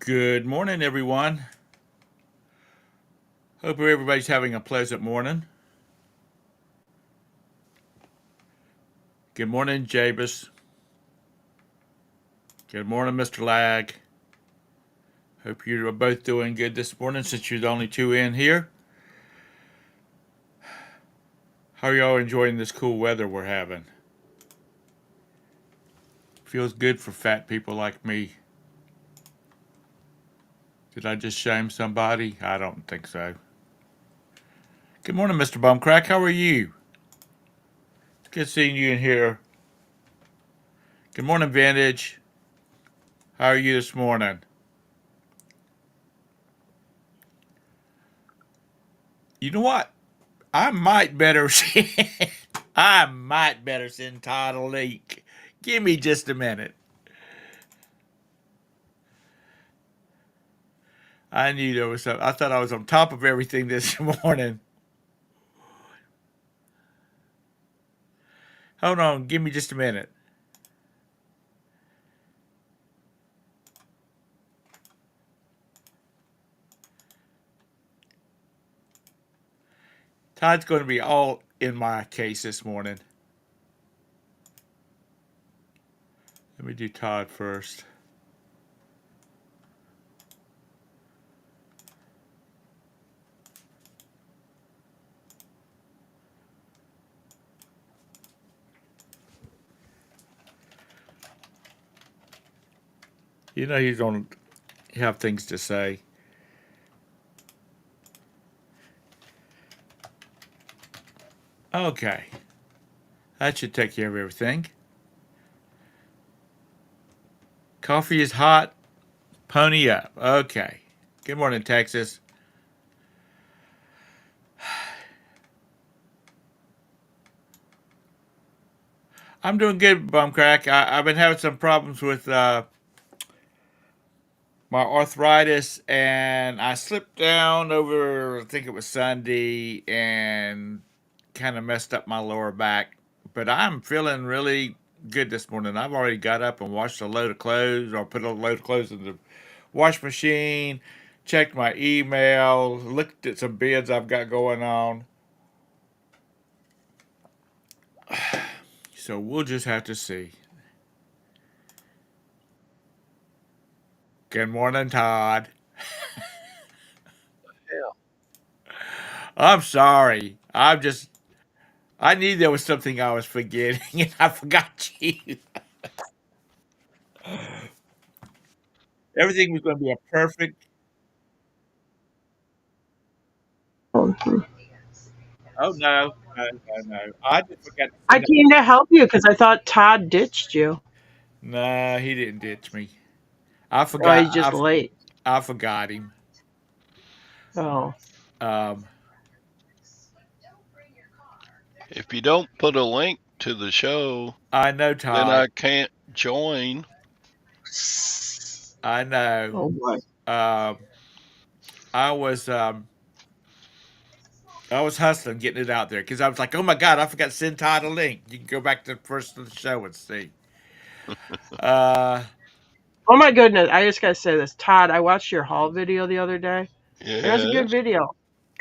Good morning, everyone. Hope everybody's having a pleasant morning. Good morning, Jabus. Good morning, Mr. Lag. Hope you're both doing good this morning since you're the only two in here. How are y'all enjoying this cool weather we're having? Feels good for fat people like me. Did I just shame somebody? I don't think so. Good morning, Mr. Bumcrack. How are you? It's good seeing you in here. Good morning, Vintage. How are you this morning? You know what? I might better I might better send Todd a link. Give me just a minute. I knew there was something. I thought I was on top of everything this morning. Hold on, give me just a minute. Todd's going to be all in my case this morning. Let me do Todd first. You know he's going to have things to say. Okay. That should take care of everything. Coffee is hot. Pony up. Okay. Good morning, Texas. I'm doing good, Bumcrack. I've been having some problems with my arthritis, and I slipped down over, I think it was Sunday, and kind of messed up my lower back. But I'm feeling really good this morning. I've already got up and washed a load of clothes, or put a load of clothes in the wash machine, checked my email, looked at some bids I've got going on. So we'll just have to see. Good morning, Todd. Yeah. I'm sorry. I knew there was something I was forgetting, and I forgot you. Everything was going to be a perfect. Oh no, no! I just forgot to I send out. came to help you because I thought Todd ditched you. No, he didn't ditch me. I Oh, forgot. he's just late. I forgot him. Oh. Um, If you don't put a link to the show, I know, then Todd. I can't join. I know. Oh boy. Um, I was um, I was hustling, getting it out there because I was like, oh my god, I forgot to send Todd a link. You can go back to the first of the show and see. Uh, Oh my goodness. I just gotta say this. Todd, I watched your haul video the other day. It was a good Yes. video.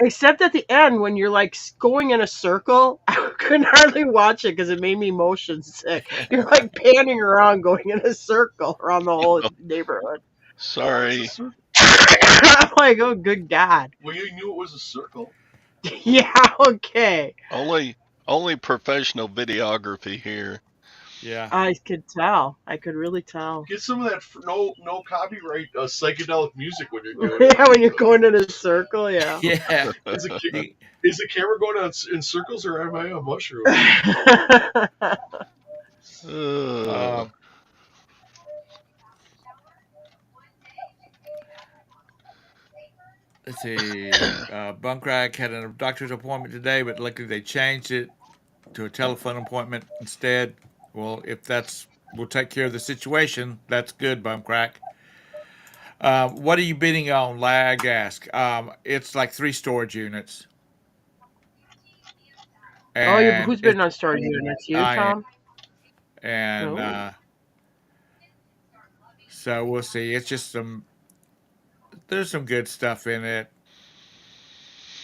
Except at the end when you're like going in a circle, I couldn't hardly watch it because it made me motion sick. You're like panning around going in a circle around the whole neighborhood. Oh, it's a Sorry. circle. I'm like, oh good God. Well, you knew it was a circle. Yeah, okay. Only professional videography here. yeah. I could tell. I could really tell. Get some of that no copyright psychedelic music when you're doing it. Yeah, when you're going in a circle, yeah. Yeah. Is the You- is the camera going on in circles or am I on mushrooms? Uh, Um, let's see. Bunkrack had a doctor's appointment today, but luckily they changed it to a telephone appointment instead. Well, if that's will take care of the situation, that's good, Bumcrack. What are you bidding on? Lag ask. It's like 3 storage units, Oh, you and who's been on storage units? You, I Tom? and No. so we'll see. It's just some there's some good stuff in it,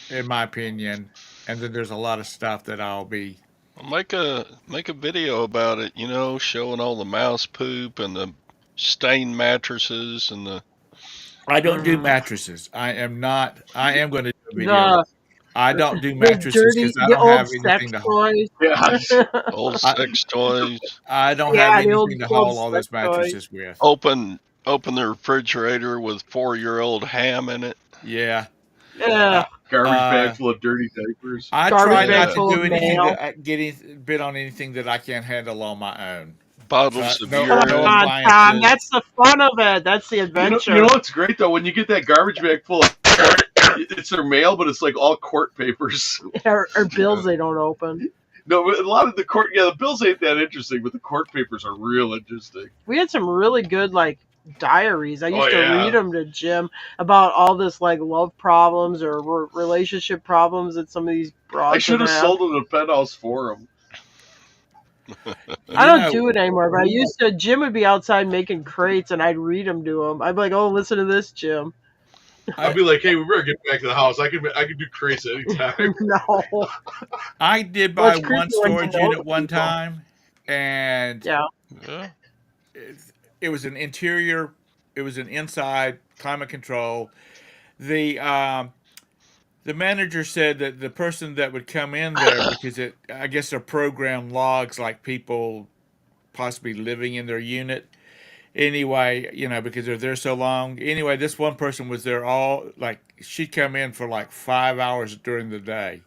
in my opinion, and then there's a lot of stuff that I'll be. Make a video about it, showing all the mouse poop and the stained mattresses and the I don't do Mm. mattresses. I am not. I am going to do a video. The I don't do the mattresses because dirty, I the don't old have sex anything to. toys. Yeah. old I sex toys. I don't have Yeah, the old anything to old haul all sex those toys. mattresses with. Open the refrigerator with 4-year-old ham in it. Yeah. Yeah, Uh, Garbage bag uh, full of dirty diapers. I garbage try bag not Yeah. to full of do anything mail. that bid on anything that I can't handle on my own. So Bottles of no Come no urine. on, Tom. appliances. That's the fun of it. That's the You know adventure. what's great though? When you get that garbage bag full of it's their mail, but it's like all court papers. Or bills they don't open. No, but a lot of the bills ain't that interesting, but the court papers are real interesting. We had some really good like diaries. I Oh used to yeah. read them to Jim about all this like love problems or relationship problems that some of these I broads should would have have. sold them the penthouse for them. I You don't know, do it anymore, but I used to. Jim would be outside making crates, and I'd read them to him. I'd be like, "Oh, listen to this, Jim." I'd I be like, hey, we better get back to the house. I can do crates anytime. No, I did well, buy it's creepy one when you storage know unit the one people. time, and Yeah. Yeah. it, it was an interior. It was an inside climate control. The the manager said that the person that would come in there because I guess their program logs like people possibly living in their unit. Anyway, because they're there so long. Anyway, this one person was there all like she'd come in for like 5 hours during the day.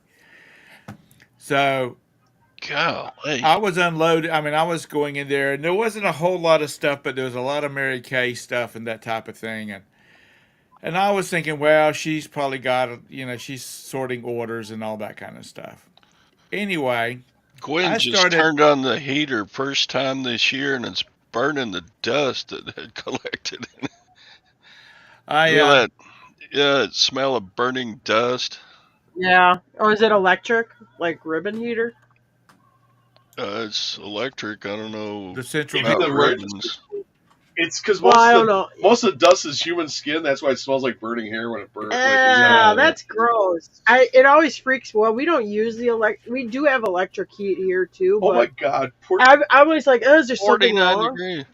So Golly. I was unloaded. I mean, I was going in there, and there wasn't a whole lot of stuff, but there was a lot of Mary Kay stuff and that type of thing. And I was thinking, well, she's probably got, she's sorting orders and all that kind of stuff. Anyway, Gwen I just started. turned on the heater first time this year and it's burning the dust that had collected. I You know that smell of burning dust? Yeah. Or is it electric, like ribbon heater? It's electric. I don't know the central Maybe about heat. the ribbons. It's because Well, I don't know. most of the dust is human skin. That's why it smells like burning hair when it burns. Like, Yeah. That's gross. It always freaks. Well, we don't use the We do have electric heat here too, oh my but god, I'm always like, oh, is there something 49 wrong? degrees.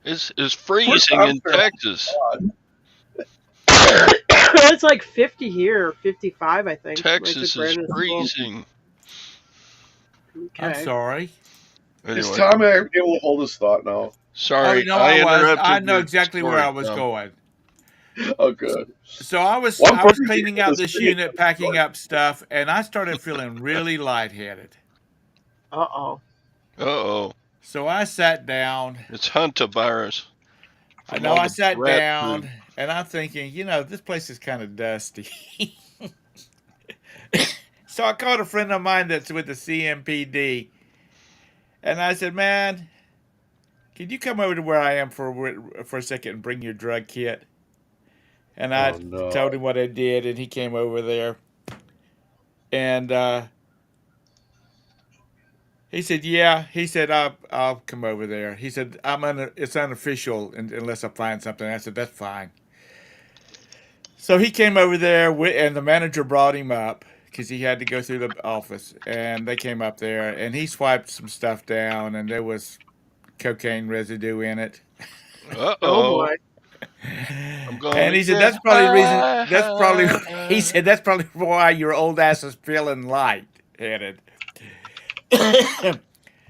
It's poor freezing Tom in Farrell. Texas. God. It's like 50 here, 55, I think. Texas Like, is it's freezing. I'm okay. sorry. Is Anyway, Tom able to hold his thought now? Oh sorry, no, I I was. interrupted I know your exactly where story, I was Tom. going. Oh, good. So I was Well, I'm I was pretty cleaning sure out this this video unit, packing up stuff, and I started feeling really lightheaded. Uh-oh. Uh-oh. So I sat down. It's hantavirus I from know all I the sat rat down, food. and I'm thinking, this place is kind of dusty. So I called a friend of mine that's with the CMPD, and I said, "Man, can you come over to where I am for a second and bring your drug kit?" And I Oh no. told him what I did, and he came over there, and he said, "Yeah." He said, "I'll come over there." He said, It's unofficial unless I find something." I said, "That's fine." So he came over there, and the manager brought him up because he had to go through the office, and they came up there, and he swiped some stuff down, and there was cocaine residue in it. Oh, Uh-oh. boy. I'm going And to he said, get "That's probably the reason. That's probably." He high. said, "That's probably why your old ass is feeling light-headed."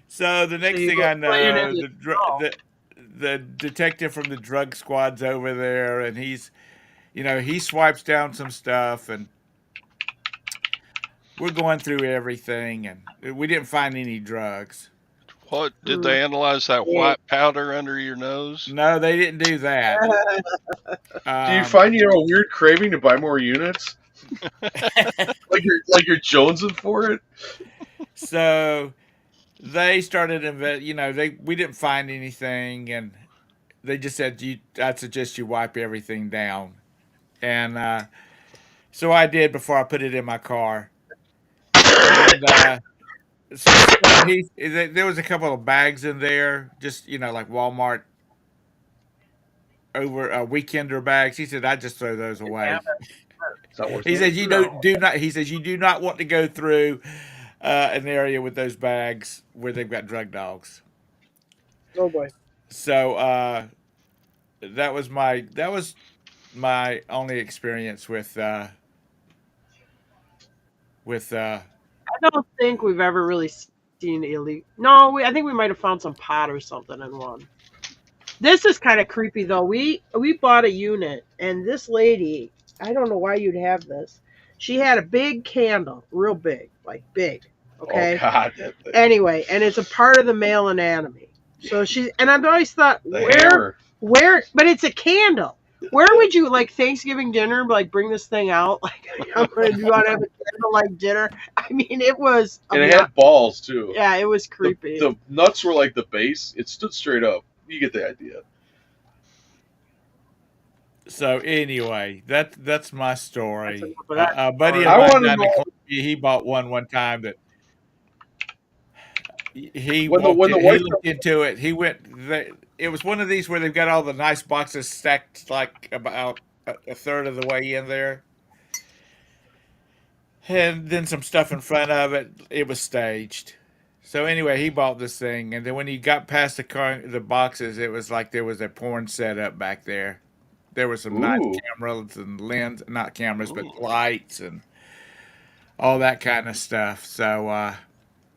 So the So next you thing go I playing in know, the snow. the detective from the drug squad's over there, and he swipes down some stuff, and we're going through everything, and we didn't find any drugs. What? Did Mm. they analyze that Yeah. white powder under your nose? No, they didn't do that. Do you find you have a weird craving to buy more units? Like you're jonesing for it? So they started we didn't find anything, and they just said, I'd suggest you wipe everything down. And so I did before I put it in my car. And there was a couple of bags in there, just like Walmart over weekender bags. He said I just throw those away. It's not worth He it. says you No. do not. He says you do not want to go through an area with those bags where they've got drug dogs. Oh boy. So that was my only experience with I don't think we've ever really seen illegal. No, I think we might have found some pot or something in one. This is kind of creepy though. We bought a unit, and this lady, I don't know why you'd have this. She had a big candle, real big, like big. Oh Okay. God, that thing. Anyway, and it's a part of the male anatomy. So and I've always thought, The hammer. but it's a candle. Where would you like Thanksgiving dinner? Like bring this thing out, like you want to have a candlelight dinner. I mean, it was. And it had balls too. Yeah, it was The, creepy. the nuts were like the base. It stood straight up. You get the idea. So anyway, that's my That's story. enough of that A buddy story. of I mine want to down in know Columbia, he bought one time that he when the walked when in, the he wife. looked into it. It was one of these where they've got all the nice boxes stacked like about a third of the way in there, and then some stuff in front of it. It was staged. So anyway, he bought this thing, and then when he got past the boxes, it was like there was a porn setup back there. There were some nice Ooh, cameras and lens, not cameras, but Ooh. lights and all that kind of stuff. So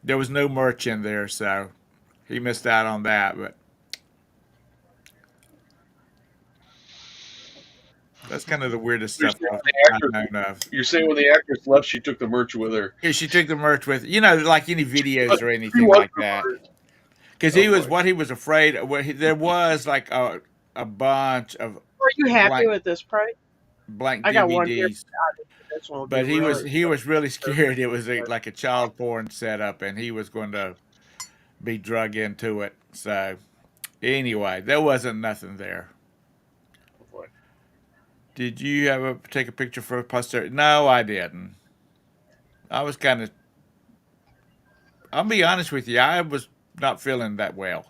there was no merch in there, so he missed out on that. But that's kind of the weirdest you're stuff saying I've, when the I've actress, known of. you're saying when the actress left, she took the merch with her. Yeah, she took the merch with, like any videos or She anything was like that. perverted. Because Oh boy. what he was afraid of, there was like a bunch of Are you happy blank with this price? blank I got one here. DVDs. This one will be But really. he was really scared. It was like a child porn setup, and he was going to be drug into it. So anyway, there wasn't nothing there. Oh boy. Did you ever take a picture for posterity? No, I didn't. I was kind of. I'll be honest with you. I was not feeling that well.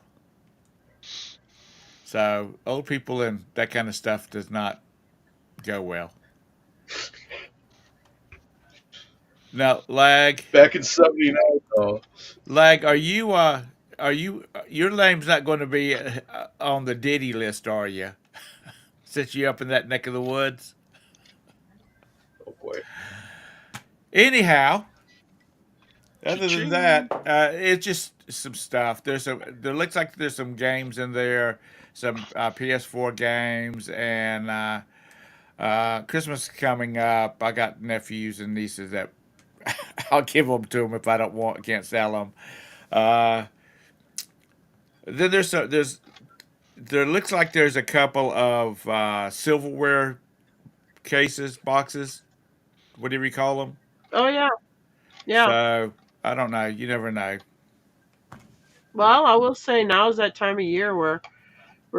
So old people and that kind of stuff does not go well. Now, Back in '79, though. lag, are you, your name's not going to be on the Diddy list, are you? Since you up in that neck of the woods. Oh boy. Anyhow, other than that, Cha-ching. it's just some stuff. There looks like there's some games in there, some PS4 games, and Christmas is coming up. I got nephews and nieces that I'll give them to them if I don't want, can't sell them. Uh, then there looks like there's a couple of silverware cases, boxes. What do you recall them? Oh yeah, yeah. So I don't know. You never know. Well, I will say now is that time of year where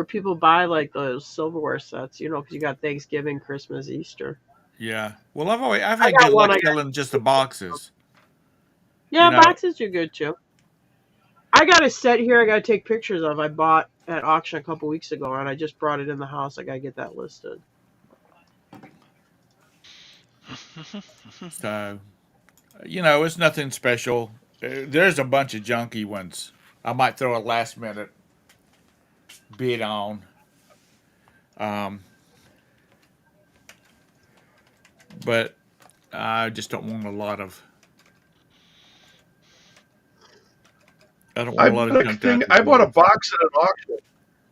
people buy like those silverware sets. You know, because you got Thanksgiving, Christmas, Easter. Yeah. Well, I've I had good got one. luck I got. selling just the boxes. You Yeah, know. boxes are good too. I got a set here. I got to take pictures of. I bought at auction a couple weeks ago, and I just brought it in the house. I got to get that listed. So it's nothing special. There's a bunch of junky ones. I might throw a last minute bid on. Um, but I just don't want a lot of. I don't want I a lot of bought a junked out thing. I bought a DVDs. box at an auction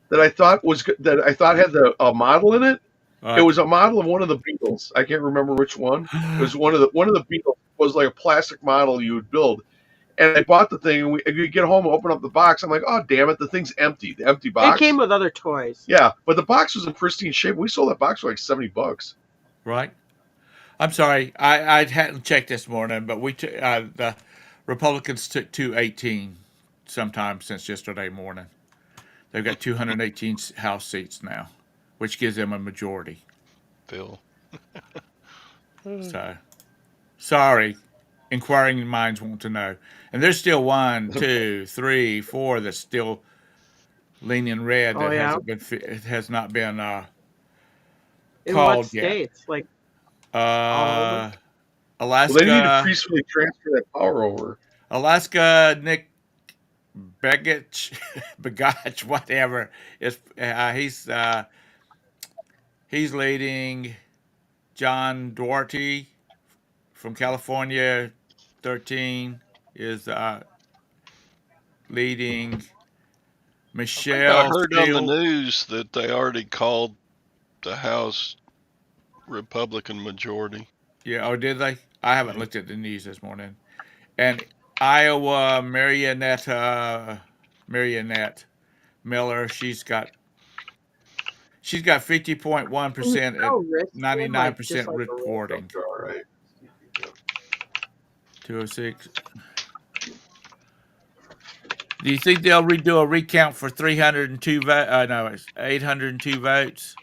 that I thought that I thought had a model in it. All It right. was a model of one of the Beatles. I can't remember which one. It was one of the Beatles. Was like a plastic model you would build. And I bought the thing, and we get home, open up the box. I'm like, oh damn it, the thing's empty. The empty It box. came with other toys. Yeah, but the box was in pristine shape. We sold that box for like $70. Right. I'm sorry. I hadn't checked this morning, but the Republicans took 218 sometime since yesterday morning. They've got 218 House seats now, which gives them a majority. Phil. So, sorry, inquiring minds want to know. And there's still one, two, three, four that's still leaning red Oh that yeah. it has not been In what called yet. states? Like all over? Uh, Well, they need to Alaska, peacefully transfer that power over. Nick Begich, Begach, whatever is he's leading. John Duarte from California, 13 is leading. I think I Michelle heard on the Steele. news that they already called the House Republican majority. Yeah, oh, did they? I haven't looked at the news this morning. And Iowa, Marionette Miller, she's got 50.1% at How rich then? Like just 99% like a rich. reporting. All right. 206. Do you think they'll redo a recount for 302 votes? No, it's 802 votes.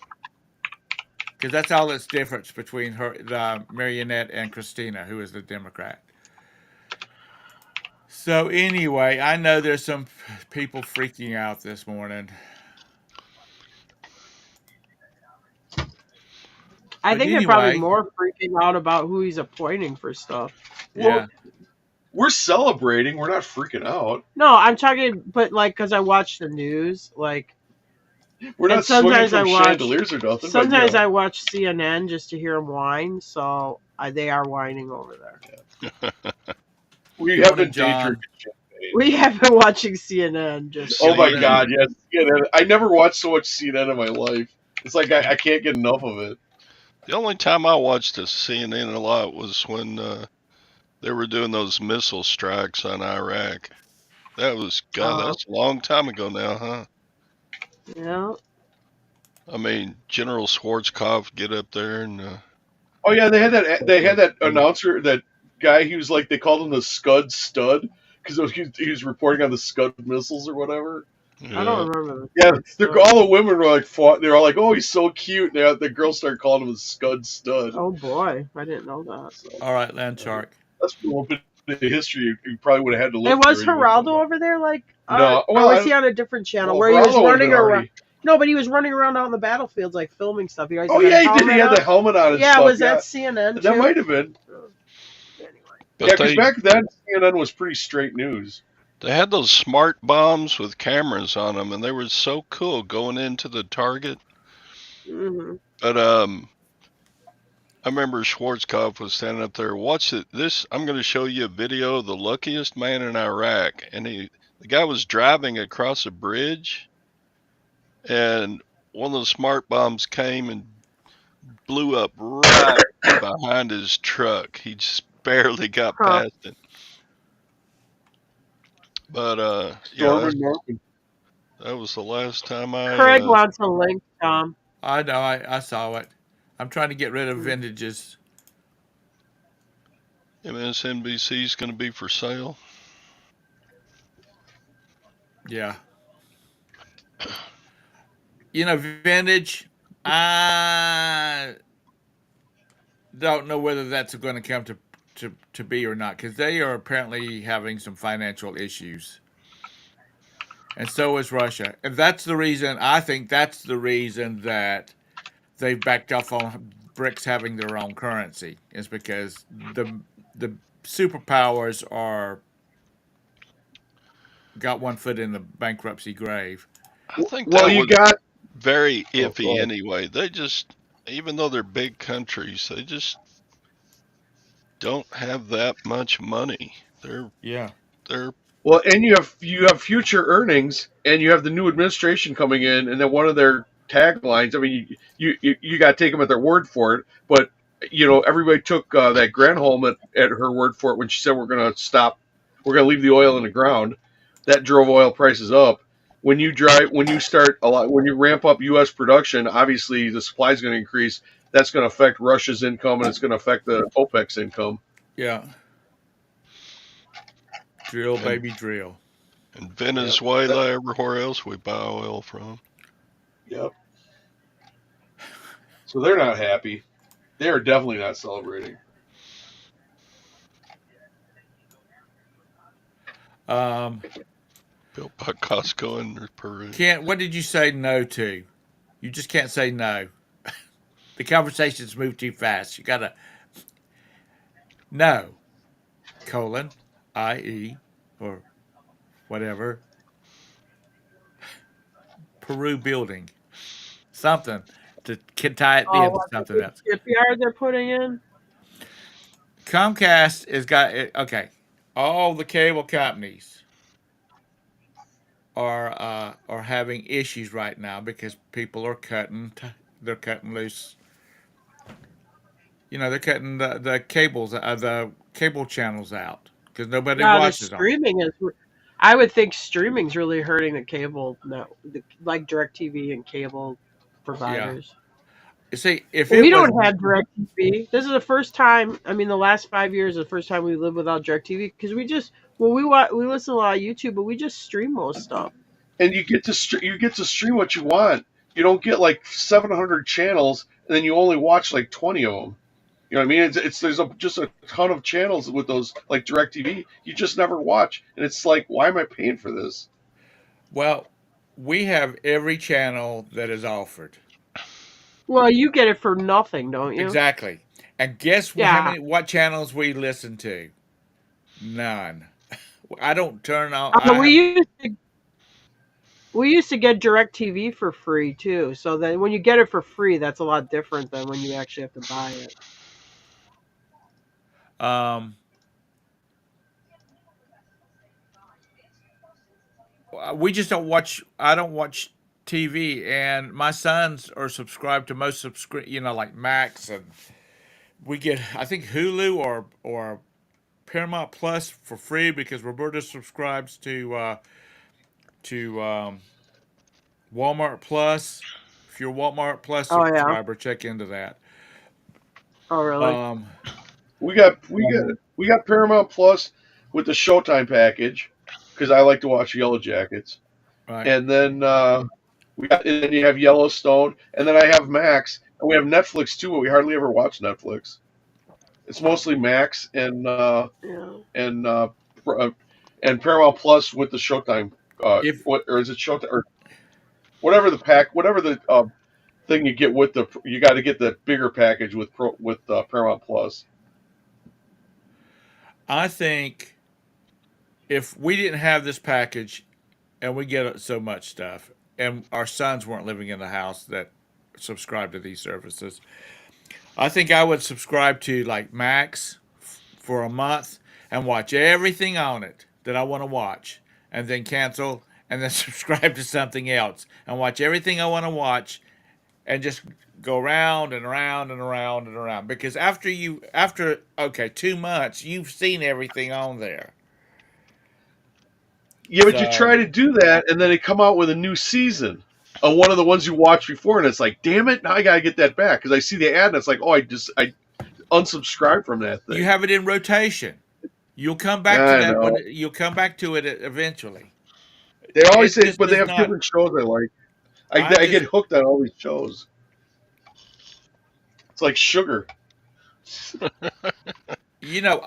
Because that's all that's difference between the Marionette and Christina, who is the Democrat. So anyway, I know there's some people freaking out this morning. I But think they're probably anyway, more freaking out about who he's appointing for stuff. Well, yeah. we're celebrating. We're not freaking out. No, I'm talking, but like, because I watch the news, like, We're and not swinging sometimes I from watch, chandeliers or nothing. sometimes but, I watch CNN just to hear them whine. So they are whining over there. we Good have morning, been day John. drinking champagne. We have been watching CNN just. Oh Good my morning. God, yes. CNN. I never watched so much CNN in my life. It's like I can't get enough of it. The only time I watched the CNN a lot was when they were doing those missile strikes on Iraq. That was, God, Uh, that's a long time ago now, huh? yeah. I mean, General Schwarzkopf get up there and Oh yeah, they had that. They had that announcer, that guy. He was like, they called him the Scud Stud because he was reporting on the Scud missiles or whatever. I don't yeah, remember Yeah, the story. all the women were like, fought. They were all like, "Oh, he's so cute." And the girls started calling him the Scud Stud. Oh boy, I didn't know that. So All right, Land Shark. that's a little bit of history you probably would have had to Hey, look was through. You wouldn't Geraldo know. over there? Like, No, or well, was he on a different channel where he was Geraldo would have running been around? already. No, but he was running around out in the battlefields, like filming stuff. He always Oh had yeah, a he did. He helmet had the on. helmet on and Yeah, stuff. was Yeah, that CNN too? that might have been. Anyway. but Yeah, because they back then CNN was pretty straight news. they had those smart bombs with cameras on them, and they were so cool going into the target. Mm-hmm. But I remember Schwarzkopf was standing up there. Watch it. This I'm going to show you a video of the luckiest man in Iraq, and the guy was driving across a bridge, and one of the smart bombs came and blew up right behind his truck. He just barely got Huh. past it. But yeah, Storm Norman. that was the last time Craig I wants a link, Tom. I know. I saw it. I'm trying to get rid of Hmm. vintages. MSNBC is going to be for sale. Yeah. Vintage. I don't know whether that's going to come to be or not because they are apparently having some financial issues, and so is Russia. And that's the reason. I think that's the reason that they've backed off on BRICS having their own currency is because the superpowers are got one foot in the bankruptcy grave. I think Well, that you was got. very Oh, go iffy ahead. anyway. They just, even though they're big countries, they just don't have that much money. Yeah. They're Well, and you have future earnings, and you have the new administration coming in, and then one of their taglines. I mean, you got to take them at their word for it, but everybody took that Granholm at her word for it when she said we're going to stop, we're going to leave the oil in the ground. That drove oil prices up. When you start when you ramp up U.S. production, obviously the supply is going to increase. That's going to affect Russia's income, and it's going to affect the OPEC's income. Yeah. Drill, and baby, drill. in Yep. Venezuela, everywhere else we buy oil from. Yep. So they're not happy. They are definitely not celebrating. Um, Built by Costco in Peru. Kent, what did you say no to? You just can't say no. The conversations move too fast. You gotta no colon IE or whatever Peru building something to tie it Oh, into what, the something big else. shipyard they're putting in? Comcast has got it. Okay, all the cable companies are having issues right now because people are they're cutting loose. You know, they're cutting the cable channels out because nobody No, the watches them. streaming is. I would think streaming's really hurting the cable, no, like DirecTV and cable Yeah. providers. You see, if Well, we it was don't have DirecTV. This is the first time. I mean, the last 5 years is the first time we lived without DirecTV because we listen to a lot of YouTube, but we just stream most stuff. And you get to stream what you want. You don't get like 700 channels, and then you only watch like 20 of them. You know what I mean? It's there's just a ton of channels with those like DirecTV. You just never watch, and it's like, why am I paying for this? well, we have every channel that is offered. Well, you get it for nothing, don't you? Exactly. And guess how Yeah. many what channels we listen to? None. I don't turn on. I We have. used to get DirecTV for free too. So then when you get it for free, that's a lot different than when you actually have to buy it. Um, we just don't watch. I don't watch TV, and my sons are subscribed to most like Max, and we get I think Hulu or Paramount Plus for free because Roberta subscribes to Walmart Plus. If you're a Walmart Plus Oh yeah. subscriber, check into that. Oh really? Um, We got Paramount Plus with the Showtime package because I like to watch Yellow Jackets, right. and then and then you have Yellowstone, and then I have Max, and we have Netflix too, but we hardly ever watch Netflix. It's mostly Max Yeah. and uh, pr- uh, and Paramount Plus with the Showtime. If What or is it Showtime or whatever the thing you get with you got to get the bigger package with Paramount Plus. I think if we didn't have this package and we get so much stuff, and our sons weren't living in the house that subscribe to these services, I think I would subscribe to like Max for a month and watch everything on it that I want to watch, and then cancel and then subscribe to something else and watch everything I want to watch and just go around and around and around and around because after okay 2 months you've seen everything on there. Yeah, but you So try to do that, and then they come out with a new season of one of the ones you watched before, and it's like, damn it, now I gotta get that back because I see the ad, and it's like, oh, I unsubscribe from that you thing. have it in rotation. You'll come back to I that when know. you'll come back to it eventually. They always It say, just but they does have not. different shows I like. I I get just hooked on all these shows. It's like sugar.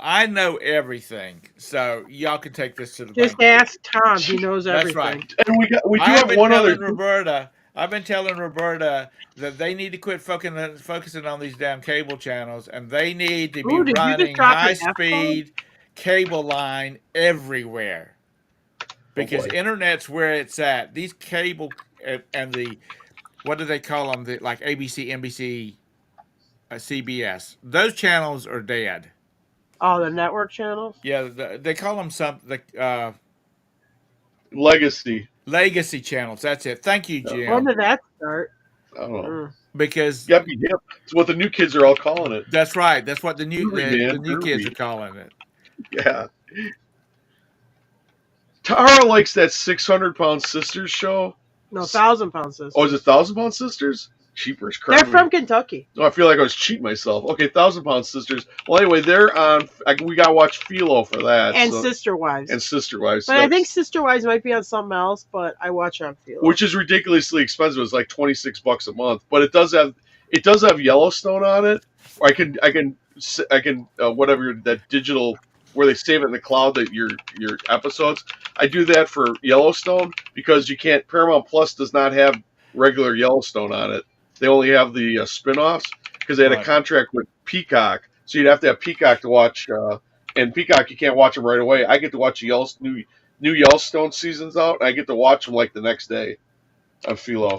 I know everything, so y'all can take this to the Just bank. ask Tom. He knows That's right. everything. And we do I have have been one other telling thing. Roberta. I've been telling Roberta that they need to quit focusing on these damn cable channels, and they need to be Ooh, did you just running drop an high F bomb? speed cable line everywhere Oh because boy. internet's where it's at. These cable and the what do they call them? The like ABC, NBC, CBS. Those channels are dead. Oh, the network channels. Yeah, they call them Legacy. legacy channels. That's it. Thank you, No, When Jim. did that start? I don't know. Mm. Because Yep, yep. It's what the new kids are all calling it. that's right. That's what Groovy, the man. new kids are Groovy. calling it. Yeah. Tara likes that 600-pound sisters show. No, 1,000 pound sisters. Oh, is it 1,000-pound sisters? Cheapers, They're crummy. from Kentucky. Oh, I feel like I was cheating myself. Okay, 1,000-pound sisters. Well, anyway, they're on. We got to watch Philo for that. And so, Sister Wives. and Sister Wives. But I think Sister Wives might be on something else, but I watch on Philo. which is ridiculously expensive. It's like $26 a month, but it does have Yellowstone on it. Or I can whatever that digital where they save it in the cloud that your episodes. I do that for Yellowstone because you can't. Paramount Plus does not have regular Yellowstone on it. They only have the spin-offs because they had a Right. contract with Peacock, so you'd have to have Peacock to watch. And Peacock, you can't watch them right away. I get to watch the new Yellowstone seasons out, and I get to watch them like the next day on Philo.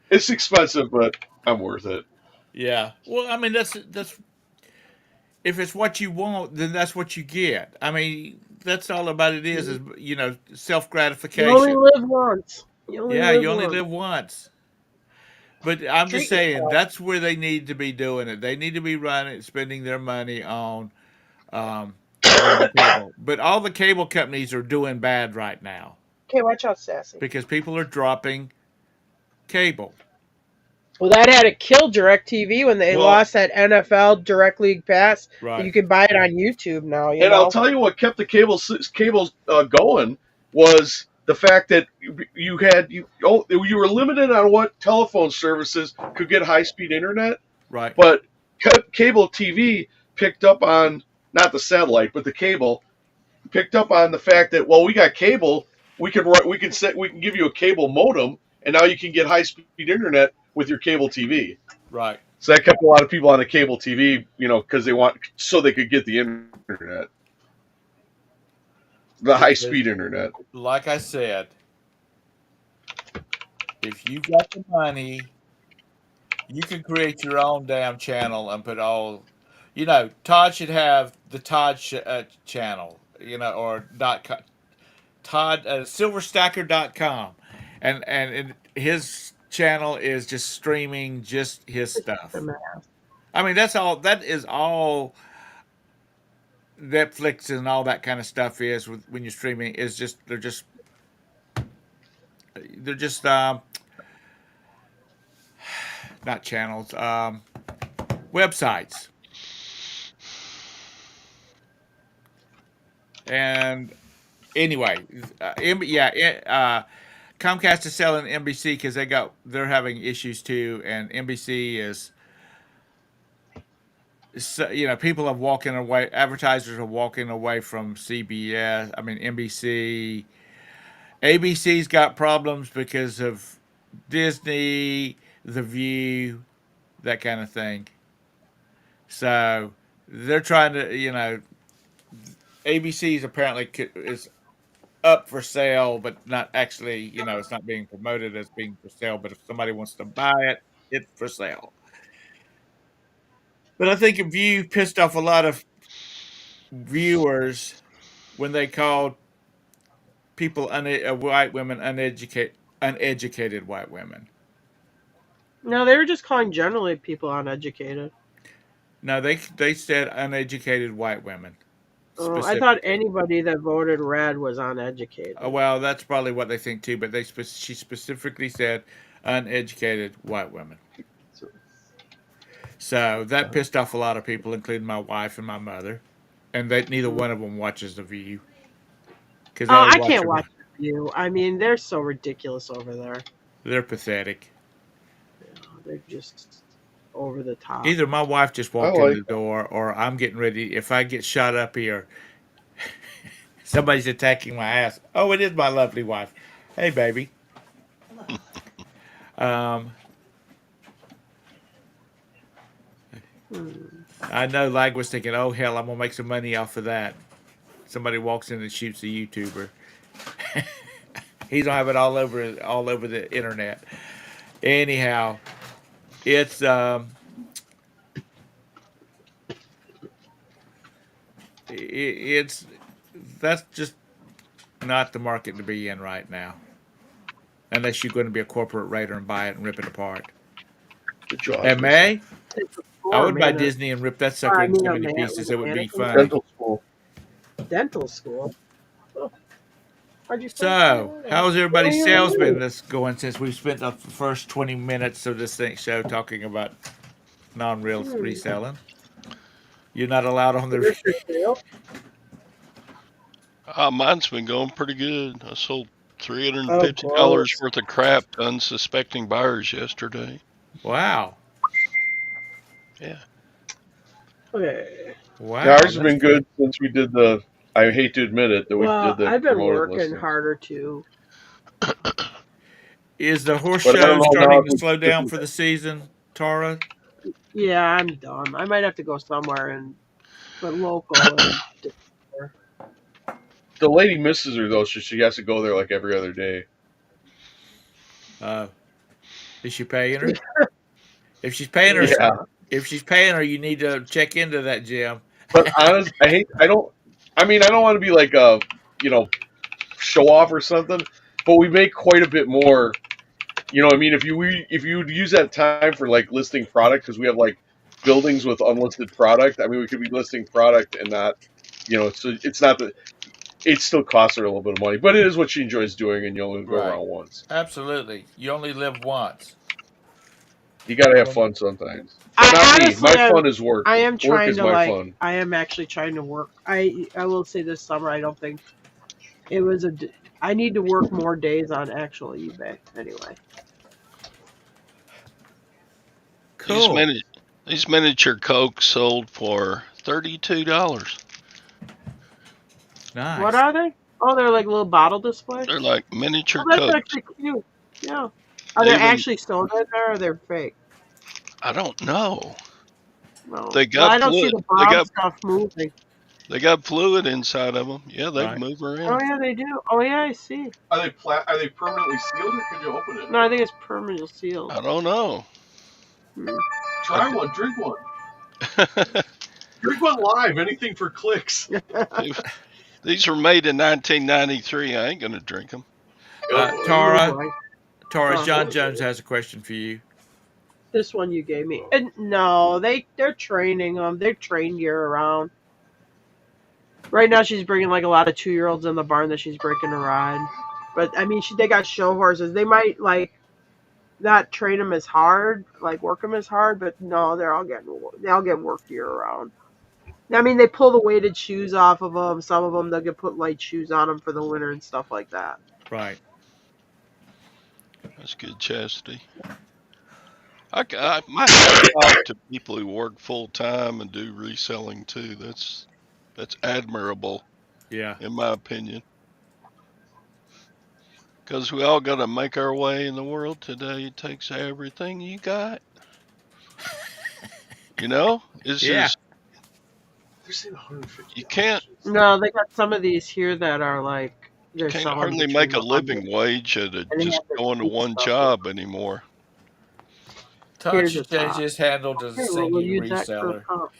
It's expensive, but I'm worth it. Yeah. Well, I mean, that's if it's what you want, then that's what you get. I mean, that's all about it is self You only gratification. live once. You only Yeah, live you only once. live once. But I'm just Treat saying yourself. that's where they need to be doing it. They need to be running, spending their money on um, running cable. But all the cable companies are doing bad right now Okay, watch out, Sassy. because people are dropping cable. Well, that had to kill DirecTV when they Well, lost that NFL Direct League Pass. right, You can buy it on YouTube now. You And I'll know. tell you what kept the cables going was the fact that you were limited on what telephone services could get high speed internet, right, but cable TV picked up on not the satellite but the cable picked up on the fact that well we got cable we can give you a cable modem and now you can get high speed internet with your cable TV. right. So that kept a lot of people on the cable TV, because they could get the internet, the high Because, speed internet. like I said, if you got the money, you can create your own damn channel and put all. Todd should have the Todd channel, or Todd silverstacker.com, and his channel is just streaming just his stuff. I mean, that is all Netflix and all that kind of stuff is when you're streaming is just they're just not channels, websites. And anyway, Comcast is selling NBC because they're having issues too, and NBC is so, people are walking away. Advertisers are walking away from CBS. I mean NBC. ABC's got problems because of Disney, The View, that kind of thing. So they're trying to. ABC's apparently is up for sale, but not actually, it's not being promoted as being for sale. But if somebody wants to buy it, it's for sale. But I think View pissed off a lot of viewers when they called white women uneducated white women. No, they were just calling generally people uneducated. No, they said uneducated white women Oh, I thought specifically. anybody that voted red was uneducated. Well, that's probably what they think too. But she specifically said uneducated white women. So that pissed off a lot of people, including my wife and my mother, and neither one of them watches The View because they Oh, only I watch can't them. watch you. I mean, they're so ridiculous over there. They're pathetic. They're just over the top. Either my wife just I walked in like the door, or I'm getting ready. If I get shot up here, somebody's attacking my ass. Oh, it is my lovely wife. Hey, baby. Um, Hmm. I know Lag was thinking, oh, hell, I'm going to make some money off of that. Somebody walks in and shoots a YouTuber. He's going to have it all over the internet. Anyhow, it's it's that's just not the market to be in right now, unless you're going to be a corporate raider and buy it and rip it apart. the Jaws And missing. May, I would buy Disney and rip that sucker I into mean, so a many man pieces. with It a would be mannequin. funny. Dental school. Dental school. Oh, how'd you So, how's everybody's Oh, sales yeah. business going since we've spent the first 20 minutes of this show talking about non-real reselling? You're not allowed on the. Mr. Sale? Mine's been going pretty good. I sold Oh, $350 gross. worth of crap to unsuspecting buyers yesterday. Wow. Yeah. Okay. Wow, Yeah, ours has that's been good since we did the. I hate to admit it that we Well, did the I've been promoted working listing, harder too. Is the horse but I show don't know now starting if to we. slow If down we for the season, Tara? Yeah, I'm done. I might have to go somewhere and but local and the lady misses her though, so she has to go there like every other day. Uh, is she paying her? If she's paying her, yeah. Yeah, if she's paying her, you need to check into that, Jim. but honest, I hate. I don't. I mean, I don't want to be like a show off or something, but we make quite a bit more. I mean, if you would use that time for like listing product because we have like buildings with unlisted product. I mean, we could be listing product and not, so it's not that it still costs her a little bit of money, but it is what she enjoys doing, and you only go Right. around once. Absolutely. You only live once. You got to have Well, fun sometimes, but not me. My fun is work. I am Work trying is to my fun. I am actually trying to work. I will say this summer I don't think it was I need to work more days on actual eBay anyway. These cool. mini these miniature Cokes sold for $32. What Nice. are they? Oh, they're like little bottle display. They're like miniature Oh, that's Cokes. actually cute. Yeah. Are They they even actually sold in there or they're fake? I don't know. No. They Well, got I don't see fluid. the brown stuff moving. They got fluid inside of them. Yeah, they Right. move Oh around. yeah, they do. Oh yeah, I see. Are they permanently sealed, or could you open it? No, I think it's permanent sealed. I don't know. Hmm. Try one, drink one, drink one live. Anything for clicks. These were made in 1993. I ain't gonna drink them. Tara, Right. Tara, Uh, John Jones has a question for you. this one you gave me. And no, they're training them. They're trained year around. Right now, she's bringing like a lot of 2-year-olds in the barn that she's breaking to ride. But I mean, they got show horses. They might like not train them as hard, like work them as hard. But no, they all get work year round. I mean, they pull the weighted shoes off of them. Some of them they'll get put light shoes on them for the winter and stuff like that. Right. That's good, Chastity. My hat off to people who work full time and do reselling too. That's admirable, Yeah. in my opinion. Because we all got to make our way in the world today. It takes everything you got. It's Yeah. just They're saying 150. you can't No, they got some of these here that are like you they're can't selling hardly between make a 100 living wage at and they just have their going to feet one stuff. job anymore. Todd Here's should your change top. his handle to Here, we'll singing use that for a reseller. comp.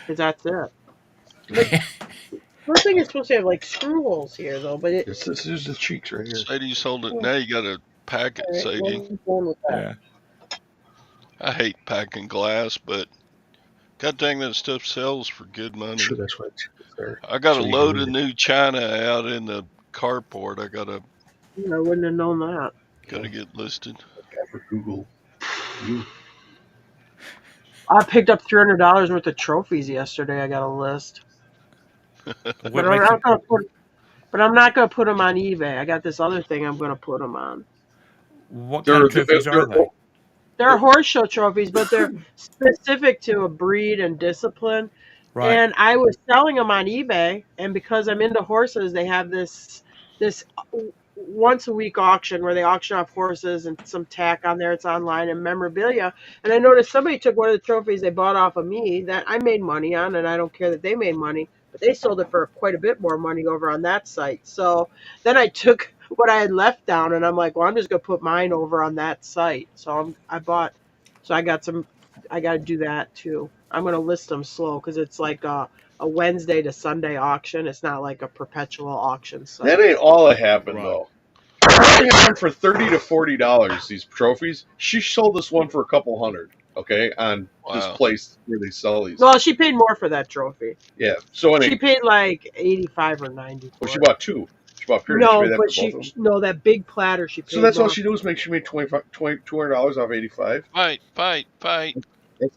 Because that's it. But one thing is supposed to have like screw holes here though, but it. This is the cheeks right here. Sadie sold it. Now you got to pack it, All right, Sadie. what are you doing with that? Yeah. I hate packing glass, but god dang, that stuff sells for good money. Sure, that's why it's there. I got So a you load can of read new china out in the carport. I gotta I wouldn't have known that. get listed. it for Google. You. I picked up $300 worth of trophies yesterday. I got a list, What but makes you? I'm not gonna put them on eBay. I got this other thing I'm gonna put them on. What kind of trophies are they? They're horse show trophies, but they're specific to a breed and discipline. Right. And I was selling them on eBay, and because I'm into horses, they have this once a week auction where they auction off horses and some tack on there. It's online and memorabilia. And I noticed somebody took one of the trophies they bought off of me that I made money on, and I don't care that they made money, but they sold it for quite a bit more money over on that site. So then I took what I had left down, and I'm like, well, I'm just gonna put mine over on that site. So I got some. I got to do that too. I'm gonna list them slow because it's like a Wednesday to Sunday auction. It's not like a perpetual auction site. That ain't all that happened Right. though. They had them for $30 to $40. These trophies. She sold this one for a couple hundred. Okay, on this Wow. place where they sell these. Well, she paid more for that trophy. Yeah. So anyway, She paid like 85 or 90. well, she for it. bought two. She bought period. She No, made that but for both of them. no, that big platter she paid. So that's all more. she does. Make she made $200 off 85. Fight.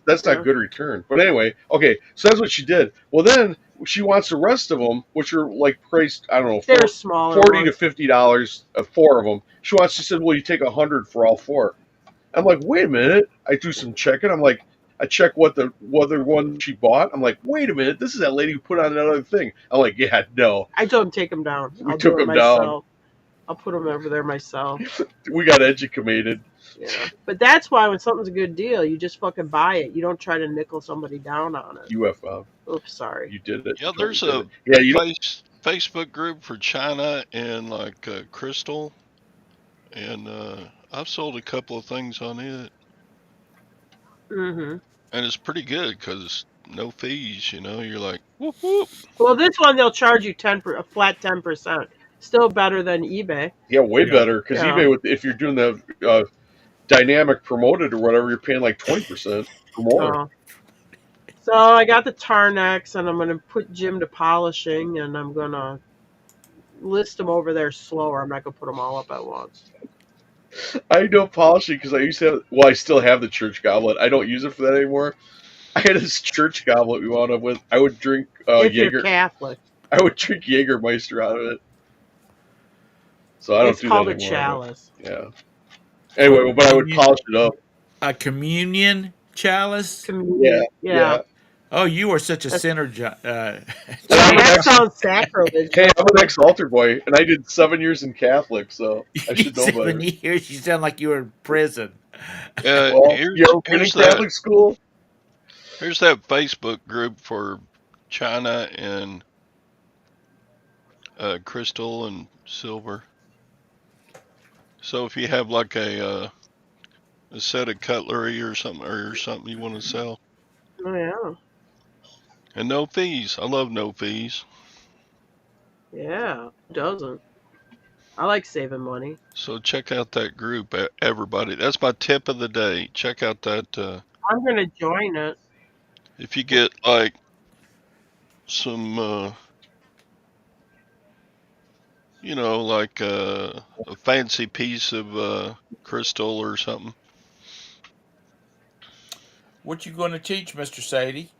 That's not Yeah. good return. But anyway, okay. So that's what she did. Well, then she wants the rest of them, which are like priced. I don't know, They're smaller. $40 to ones. $50. Four of them. She said, "Well, you take 100 for all four." I'm like, wait a minute. I do some checking. I'm like, I check what the other one she bought. I'm like, wait a minute. This is that lady who put on that other thing. I'm like, yeah, no. I told him take them down. We I'll took do it them down. myself. I'll put them over there myself. We got educated. Yeah, but that's why when something's a good deal, you just fucking buy it. You don't try to nickel somebody down on it. UFO. Oops, sorry. You did it. Yeah, You there's totally a did it. Yeah, you don't. Facebook group for China and like Crystal, and I've sold a couple of things on it, Mm-hmm. and it's pretty good because no fees. You know, you're like, whoop whoop. Well, this one they'll charge you a flat 10%. Still better than eBay. Yeah, way Yeah. better because Yeah. eBay, if you're doing the dynamic promoted or whatever, you're paying like 20% or more. So I got the Tarnex, and I'm going to put Jim to polishing, and I'm going to list them over there slower. I'm not going to put them all up at once. I don't polish it because I used to have. Well, I still have the church goblet. I don't use it for that anymore. I had this church goblet we wound up with. I would drink If you're Jaeger. Catholic. I would drink Jägermeister out of it. So I don't It's do called that a anymore. chalice. But, yeah. Anyway, but I would polish it up. A communion chalice? Yeah. Oh, you are such a That's- sinner, Yeah, that sounds sacrilege. Hey, I'm an ex-altar boy, and I did 7 years in Catholic, so I should know better. 7 years. You sound like you were in prison. Well, you ever been in Catholic school? Here's that Facebook group for China and crystal and silver. So if you have like a set of cutlery or something you want to sell, Oh, yeah. and no fees. I love no fees. Yeah. Who doesn't? I like saving money. So check out that group, everybody. That's my tip of the day. Check out that. I'm going to join it. If you get like some, you know, like a fancy piece of crystal or something. What you going to teach, Mr. Sadie?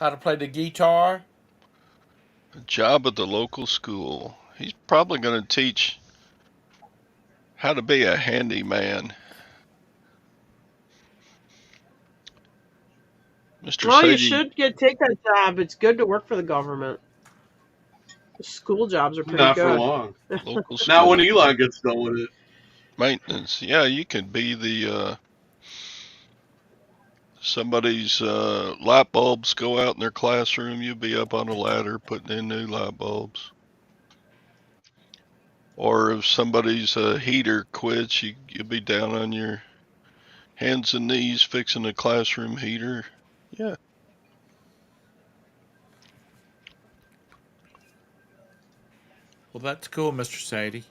How to play the guitar? A job at the local school. He's probably going to teach how to be a handyman. Mr. Well, Sadie, you should take that job. It's good to work for the government. The school jobs are pretty Not good. for long. local school. Not when Elon gets done with it. Maintenance. Yeah, you could be the somebody's light bulbs go out in their classroom. You'll be up on a ladder putting in new light bulbs. Or if somebody's heater quits, you'll be down on your hands and knees fixing a classroom heater. Yeah. Well, that's cool, Mr. Sadie.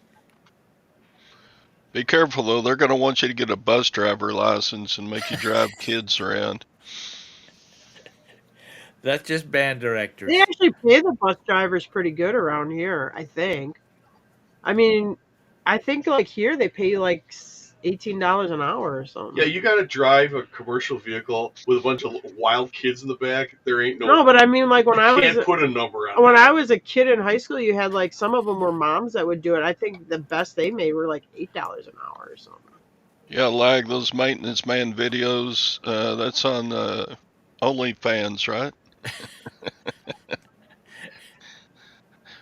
Be careful though, they're going to want you to get a bus driver license and make you drive kids around. That's just band directors. They actually pay the bus drivers pretty good around here, I think. I mean, I think like here they pay like $18 an hour or something. Yeah, you got to drive a commercial vehicle with a bunch of wild kids in the back. There ain't no. No, but I mean, like when I can't was put a number on. when that. I was a kid in high school, you had like some of them were moms that would do it. I think the best they made were like $8 an hour or something. Yeah, lag those maintenance man videos. That's on OnlyFans, right?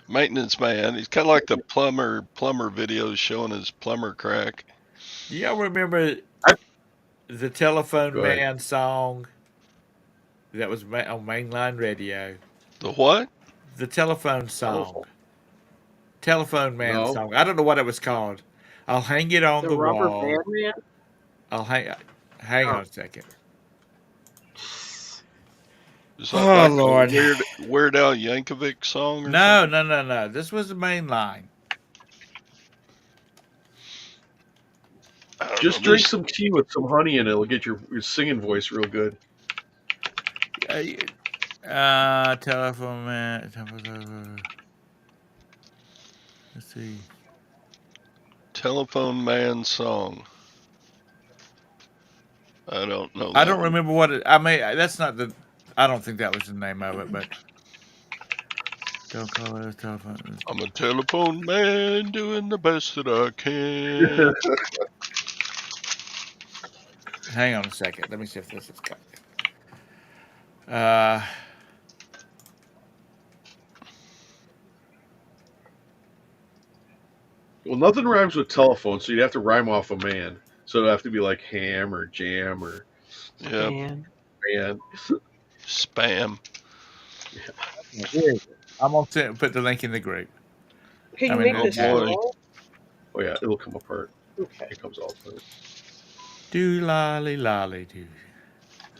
Maintenance man. He's kind of like the plumber videos showing his plumber crack. Y'all remember the Telephone Go ahead. Man song that was on mainline radio? The what? The telephone song. Telephone Man No. song. I don't know what it was called. I'll hang it on the Rubber wall. Band Man. I'll hang on a second. Is that Oh, like Lord. a Weird Al Yankovic song? Or No, something? no. This was the main line. I don't Just know, drink these- some tea with some honey and it'll get your singing voice real good. Telephone Man. Let's see. Telephone Man song. I don't know. I that don't one. remember what it. I mean, that's not the. I don't think that was the name of it, but. Don't call it a telephone. I'm a telephone man doing the best that I can. Hang on a second. Let me see if this is coming. Uh, Well, nothing rhymes with telephone, so you'd have to rhyme off a man. So it'd have to be like ham or jam or Yep. Man. man. Spam. here it is. I'm gonna put the link in the group. Can I you mean, make Oh this boy. roll? Oh yeah, it'll come apart. Okay. It comes all apart. Do lolly lolly do.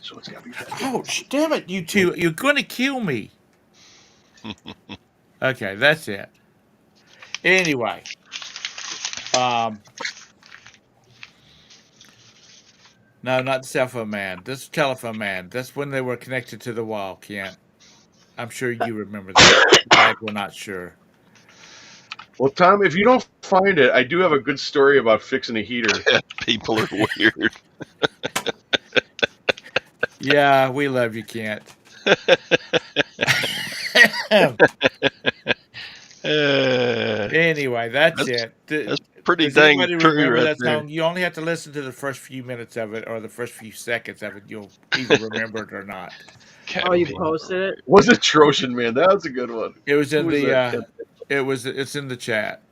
So it's got to be. Ouch! Damn it, you two! You're gonna kill me. Okay, that's it. Anyway, um, no, not the cell phone man. This is telephone man. That's when they were connected to the wall, Kent. I'm sure you remember that. Glad we're not sure. Well, Tom, if you don't find it, I do have a good story about fixing a heater. People are weird. Yeah, we love you, Kent. Anyway, that's That's it. that's pretty Does dang anybody true remember right that there. song? You only have to listen to the first few minutes of it or the first few seconds of it. You'll either remember it or not. Oh, you People. posted it? Was it Trojan Man? That was a good one. It was Who in was the. that? It's in the chat.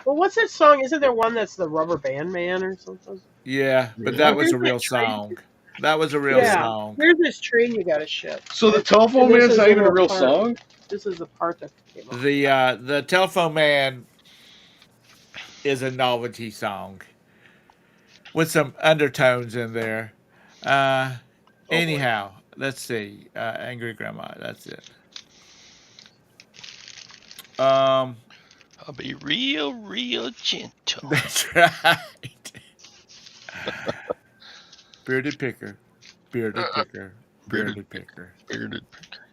Well, what's that song? Isn't there one that's the Rubber Band Man or something? Yeah, but Yeah. that Oh, was here's a that real train. song. That was a real Yeah. song. Here's this train you gotta ship. So the And telephone this man's is not a even a little real part. song. This is the part that came up. The telephone man is a novelty song with some undertones in there. Uh, Oh, boy. anyhow, let's see. Angry Grandma. That's it. Um, I'll be real, real gentle. that's right. Bearded picker, bearded picker, bearded picker. Bearded picker.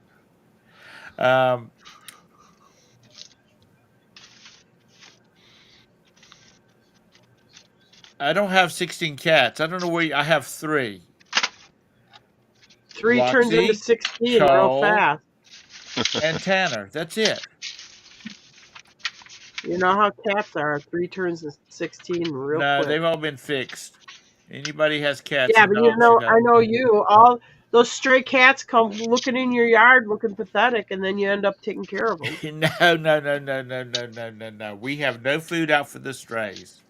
Um, I don't have 16 cats. I don't know where I have 3. 3 turns into Roxy, 16 real Cole, fast. and Tanner. That's it. You know how cats are. 3 turns into 16 real No, quick. they've all been fixed. Anybody has cats Yeah, and but you dogs, know, I know you. All those stray cats come looking in your yard, looking pathetic, and then you end up taking care of them. No. We have no food out for the strays.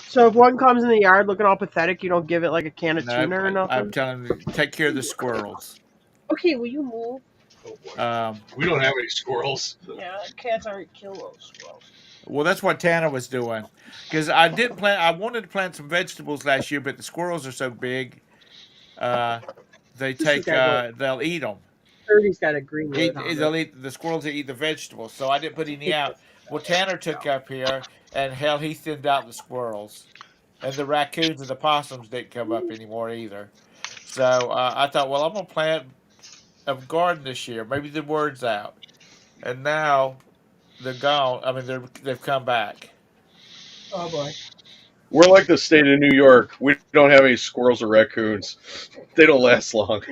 So if one comes in the yard looking all pathetic, you don't give it like a can of tuna or No, I'm nothing. telling you, take care of the squirrels. Okay, will you move? Oh, boy. Um, We don't have any squirrels. Yeah, cats aren't kill those squirrels. well, that's what Tanner was doing. Because I did plant. I wanted to plant some vegetables last year, but the squirrels are so big. They This has take. got to go. They'll eat them. 30's got a green lid on They'll it. eat the squirrels. That eat the vegetables. So I didn't put any out. Well, Tanner took up here, and hell, he thinned out the squirrels, and the raccoons and the possums didn't come up anymore either. So I thought, well, I'm gonna plant a garden this year. Maybe the word's out, and now they're gone. I mean, they've come back. Oh boy. We're like the state of New York. We don't have any squirrels or raccoons. They don't last long.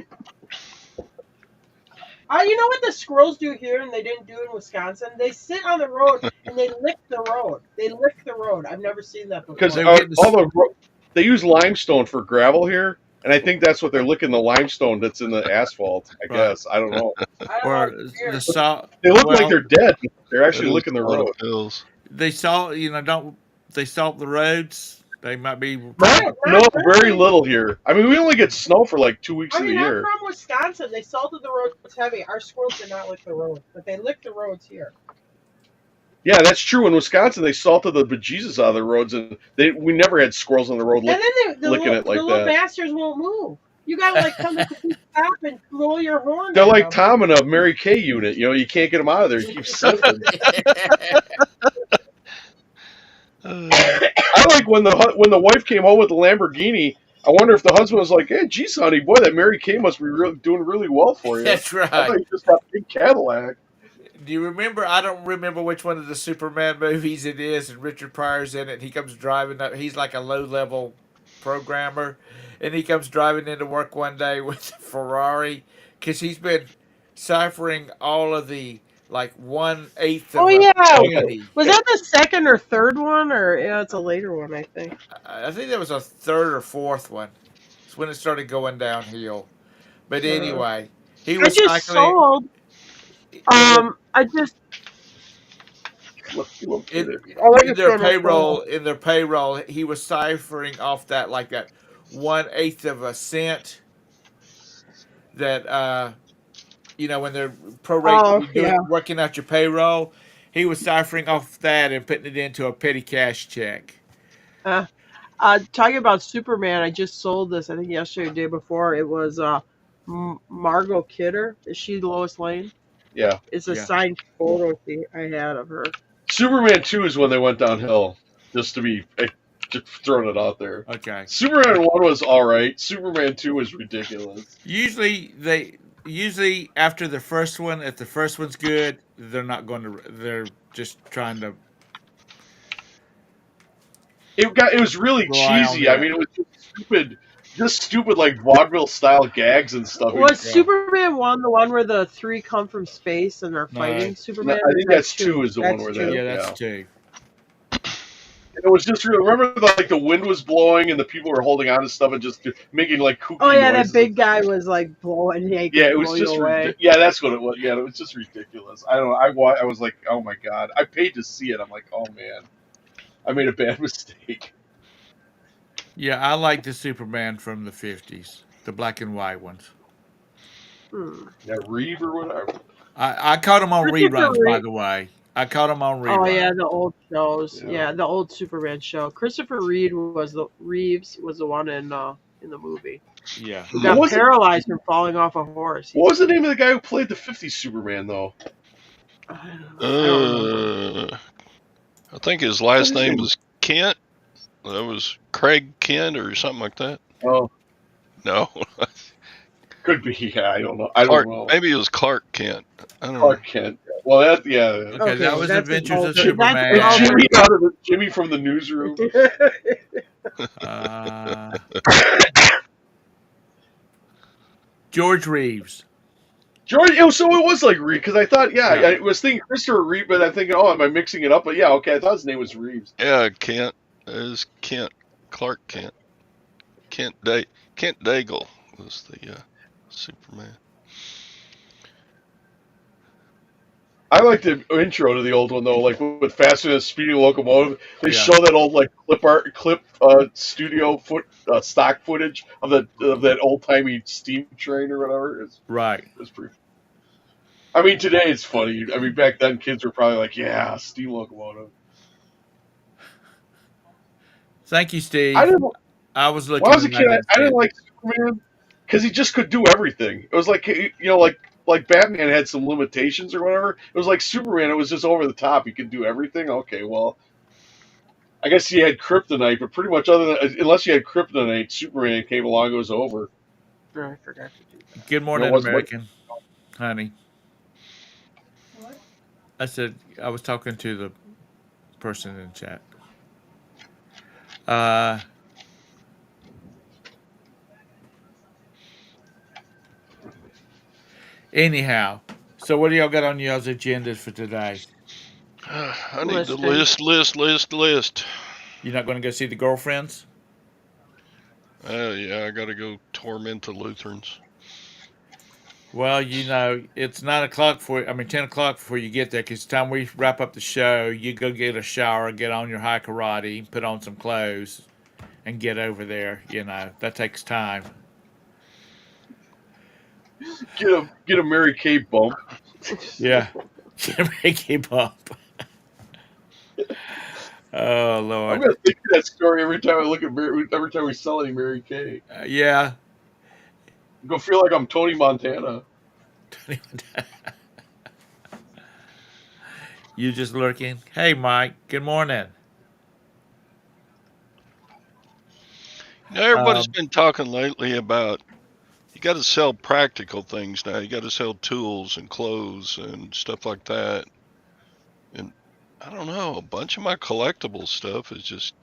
You know what the squirrels do here and they didn't do in Wisconsin? They sit on the road and they lick the road. They lick the road. I've never seen that Because before. They were getting all they use limestone for gravel here, and I think that's what they're licking, the limestone that's in the asphalt. I Right. guess I don't know. I don't or know. It's weird. the salt. They look like Well, they're dead. They're That actually is licking the a lot road. of pills. they salt. Don't they salt the roads? They might be. Not No, very really. little here. I mean, we only get snow for like 2 weeks I of the mean, I'm year. from Wisconsin. They salted the roads heavy. Our squirrels did not lick the road, but they lick the roads here. Yeah, that's true. In Wisconsin, they salted the bejesus out of the roads, and we never had squirrels on the road And then the licking little, it like the little that. bastards won't move. You gotta like come to complete stop and blow your horn. They're at like them. Tom in a Mary Kay unit. You can't get them out of there. You keep sniffing. I like when the wife came home with the Lamborghini. I wonder if the husband was like, "Hey, geez, honey, boy, that Mary Kay must be doing really well for you." That's I thought right. you just got a big Cadillac. Do you remember? I don't remember which one of the Superman movies it is, and Richard Pryor's in it. And he comes driving up. He's like a low-level programmer, and he comes driving into work one day with a Ferrari because he's been ciphering all of the like 1/8 Oh of a yeah, Okay. penny. was that the second or third one, or yeah, it's a later one, I think. I think there was a third or fourth one. It's when it started going downhill. But Uh, anyway, he I was just cycling sold. in their I just. Look at in, it. I'll let in you their finish. payroll. In their payroll, he was ciphering off that like that 1/8 of a cent that when they're prorating Oh you yeah. doing working out your payroll. He was ciphering off that and putting it into a petty cash check. Uh, Talking about Superman, I just sold this. I think yesterday or the day before. It was Margot Kidder. Is she Lois Lane? Yeah. It's a Yeah. signed photo I had of her. Superman 2 is when they went downhill. Just throwing it out there. Okay. Superman 1 was all right. Superman 2 was ridiculous. Usually after the first one, if the first one's good, they're not going to. They're just trying to It was really rely on cheesy. I that. mean, it was just stupid like vaudeville style gags and stuff. Was Yeah. Superman one the one where the three come from space and they're No. fighting Superman? I Or is think that that's two? 2 is the one That's where two. that Yeah, that's yeah. two. It was just real. Remember, the wind was blowing and the people were holding on to stuff and just making like Oh kooky yeah, that noises and big stuff. guy was like blowing. Yeah, he Yeah, could it blow was you just away. yeah, that's what it was. Yeah, it was just ridiculous. I don't know. I was like, oh my god, I paid to see it. I'm like, oh man, I made a bad mistake. Yeah, I like the Superman from the 50s, the black and white ones. Hmm. That Reeve or whatever. I caught them on Christopher reruns, by Reeve. the way. I caught them on Oh reruns. yeah, the old shows. Yeah. Yeah, the old Superman show. Christopher Reeve was the one in the movie Yeah. who What got was it? paralyzed from falling off a horse. What was the name of the guy who played the '50s Superman though? I don't remember. I think his What was last his name name? was Kent. That was Craig Kent or something like that. Oh, No, could be. Yeah, I don't know. I don't Clark. know. Maybe it was Clark Kent. I don't know. Clark Kent. Well, that yeah. Okay, that Okay, was that's his Adventures of alter. That's his Superman. Jimmy alter. Jimmy from the newsroom. Uh, George Reeves. George, so it was like Reeve because I thought, yeah, Yeah. I was thinking Christopher Reeve, but I'm thinking, oh, am I mixing it up? But yeah, okay, I thought his name was Reeves. Yeah, Kent. It was Kent. Clark Kent. Kent Daigle was the Superman. I like the intro to the old one though, like with Faster Than a Speeding Locomotive. They Yeah. show that old like clip studio stock footage of that old timey steam train or whatever. Right. It's pretty. I mean, today it's funny. I mean, back then kids were probably like, "Yeah, steam locomotive." Thank you, Steve. I didn't. I was When looking I was a and I kid, didn't I see didn't it. like Superman because he just could do everything. It was like like Batman had some limitations or whatever. It was like Superman. It was just over the top. He could do everything. Okay, well, I guess he had kryptonite, but pretty much unless you had kryptonite, Superman came along. It was over. I forgot to do that. Good morning, What? American. Honey. I said I was talking to the person in chat. Uh, anyhow, so what do y'all got on y'all's agendas for today? I need the Listing. list. You're not going to go see the girlfriends? Yeah, I gotta go torment the Lutherans. Well, it's 9 o'clock 10 o'clock before you get there. Because time we wrap up the show, you go get a shower, get on your high karate, put on some clothes, and get over there. That takes time. Get a Mary Kay bump. Yeah. Make a bump. Oh, I'm Lord. gonna think of that story every time I look at every time we sell any Mary Kay. Yeah. I'm gonna feel like I'm Tony Montana. You just lurking. Hey, Mike. Good morning. Everybody's been talking lately about you got to sell practical things now. You got to sell tools and clothes and stuff like that. And I don't know, a bunch of my collectible stuff is just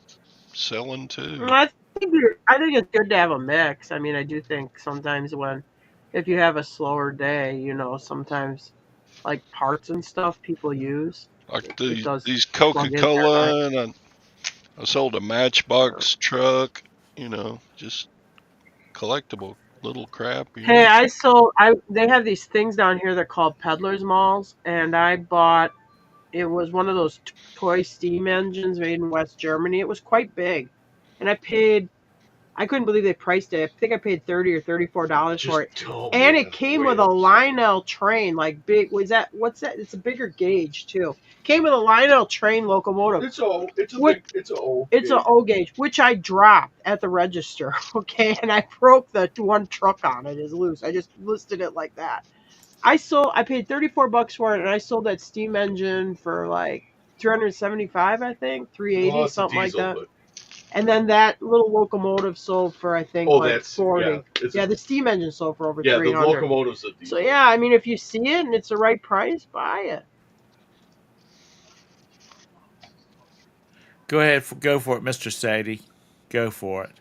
selling too. I think it's good to have a mix. I mean, I do think sometimes if you have a slower day, sometimes like parts and stuff people use. Like It does these plug in there, right? Coca-Cola, and I sold a Matchbox truck. Just collectible little crap. Hey, I sold. They have these things down here. They're called peddlers malls, and I bought. It was one of those toy steam engines made in West Germany. It was quite big, and I paid. I couldn't believe they priced it. I think I paid $30 or $34 for it, Oh and man, it came way with a upset. Lionel train, like big. Was that what's that? It's a bigger gauge too. Came with a Lionel train locomotive. It's a What? it's a O. It's a O gauge, which I dropped at the register. Okay, and I broke the one truck on it is loose. I just listed it like that. I paid $34 for it, and I sold that steam engine for like 375, I think, 380, Well, it's a something like diesel, that. but And then that little locomotive sold for I think like that's 40. It's Yeah, the steam engine sold for over the 300. locomotive's a So diesel. yeah, I mean, if you see it and it's the right price, buy it. Go ahead, go for it, Mr. Sadie. Go for it.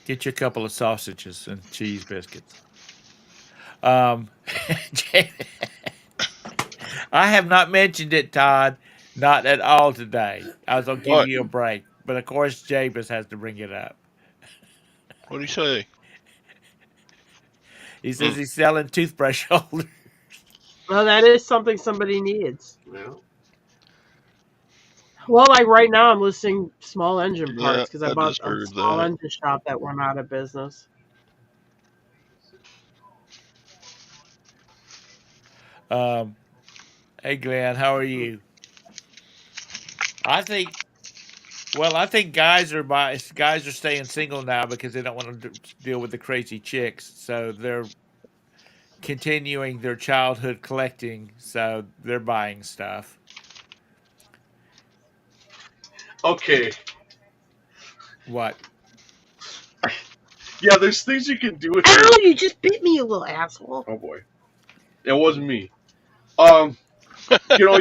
Get you a couple of sausages and cheese biscuits. Um, I have not mentioned it, Todd. Not at all today. I was gonna give What? you a break, but of course Jabez has to bring it up. What do you say? He says Mm. he's selling toothbrush holders. Well, that is something somebody needs. Well, Well, like right now, I'm listing small engine Yeah, parts because I I bought just a heard small that. engine shop that went out of business. Um, hey Glenn, how are you? I think. Well, I think guys are staying single now because they don't want to deal with the crazy chicks, so they're continuing their childhood collecting. So they're buying stuff. okay. What? Yeah, there's things you can do with Ow! your. You just bit me, you little asshole. Oh boy, it wasn't me.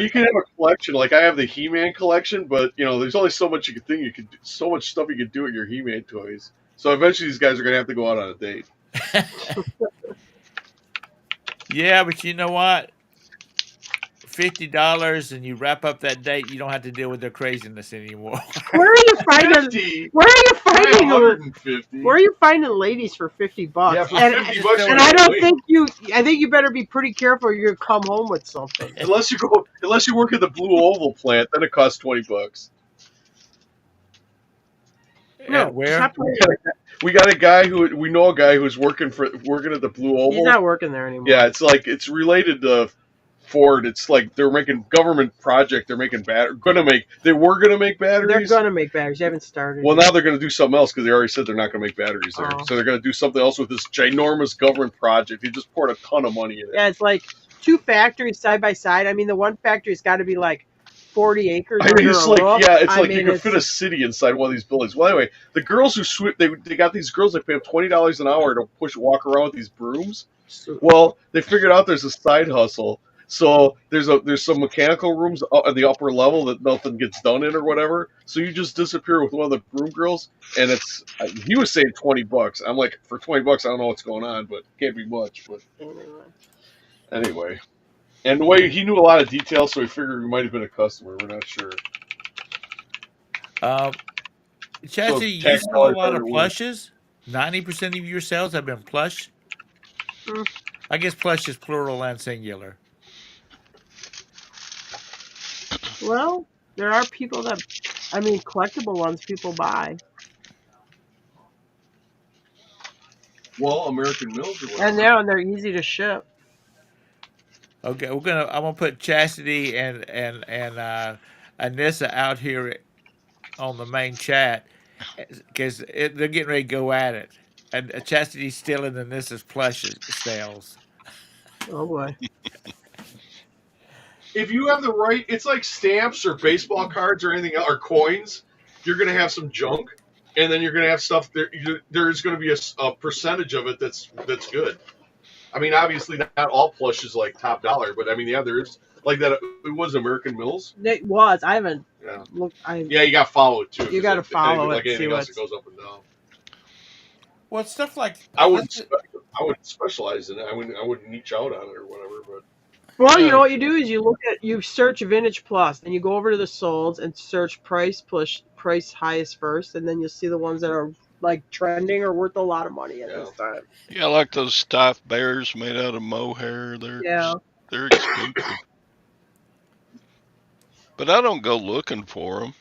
You can have a collection. Like I have the He-Man collection, but there's only so much so much stuff you can do with your He-Man toys. So eventually, these guys are gonna have to go out on a date. Yeah, but you know what? $50 and you wrap up that date. You don't have to deal with their craziness anymore. Where are you finding? 50. Where are you Try finding? 150. Where are you finding ladies for Yeah, $50? for And 50 bucks. and I don't think you. I think you better be pretty careful. Or you're gonna come home with something. Unless you work at the Blue Oval plant, then it costs $20. At No, where? stop playing. We got a guy we know a guy who's working at the Blue He's Oval. not working there anymore. Yeah, it's related to Ford. It's like they're making government project. They're making they were gonna make They're batteries. gonna make batteries. They haven't started. Well, yet. now they're gonna do something else because they already said they're not gonna make batteries there. Oh. So they're gonna do something else with this ginormous government project. He just poured a ton of money in it. Yeah, it's like two factories side by side. I mean, the one factory's got to be like 40 acres I mean, under it's a like roof. it's I like mean, you could fit a city inside one of these buildings. Well, anyway, the girls who they got these girls. They pay them $20 an hour to walk around with these brooms. Well, they figured out there's a side hustle. So there's some mechanical rooms at the upper level that nothing gets done in or whatever. So you just disappear with one of the broom girls, and he was saying $20. I'm like, for $20, I don't know what's going on, but it can't be much. But anyway, and the way he knew a lot of details, so we figured we might have been a customer. We're not sure. Chassie, you tax sell a dollars lot are of your win. plushes. 90% of your sales have been plush. Mm. I guess plush is plural and singular. Well, there are people that, I mean, collectible ones people buy, Well, American Mills or and whatever. they're easy to ship. Okay, I'm gonna put Chastity and Anissa out here on the main chat because they're getting ready to go at it. And Chastity's stealing Anissa's plush sales. Oh boy. If you have the right, it's like stamps or baseball cards or anything else, or coins. You're going to have some junk, and then you're going to have stuff. There's going to be a percentage of it that's good. I mean, obviously not all plush is like top dollar, but I mean, yeah, there's like that. It was American Mills. It was. I haven't Yeah, looked. yeah, you got to follow it too. You got to follow like it. See anything else, what's. it goes up and down. Well, stuff like I wouldn't specialize in it. I wouldn't niche out on it or whatever. But Well, you know what you do is you search Vintage Plus, and you go over to the solds and search price highest first, and then you'll see the ones that are like trending or worth a lot of money at this time. Yeah, like those stuffed bears made out of mohair. Yeah. They're expensive. But I don't go looking for them.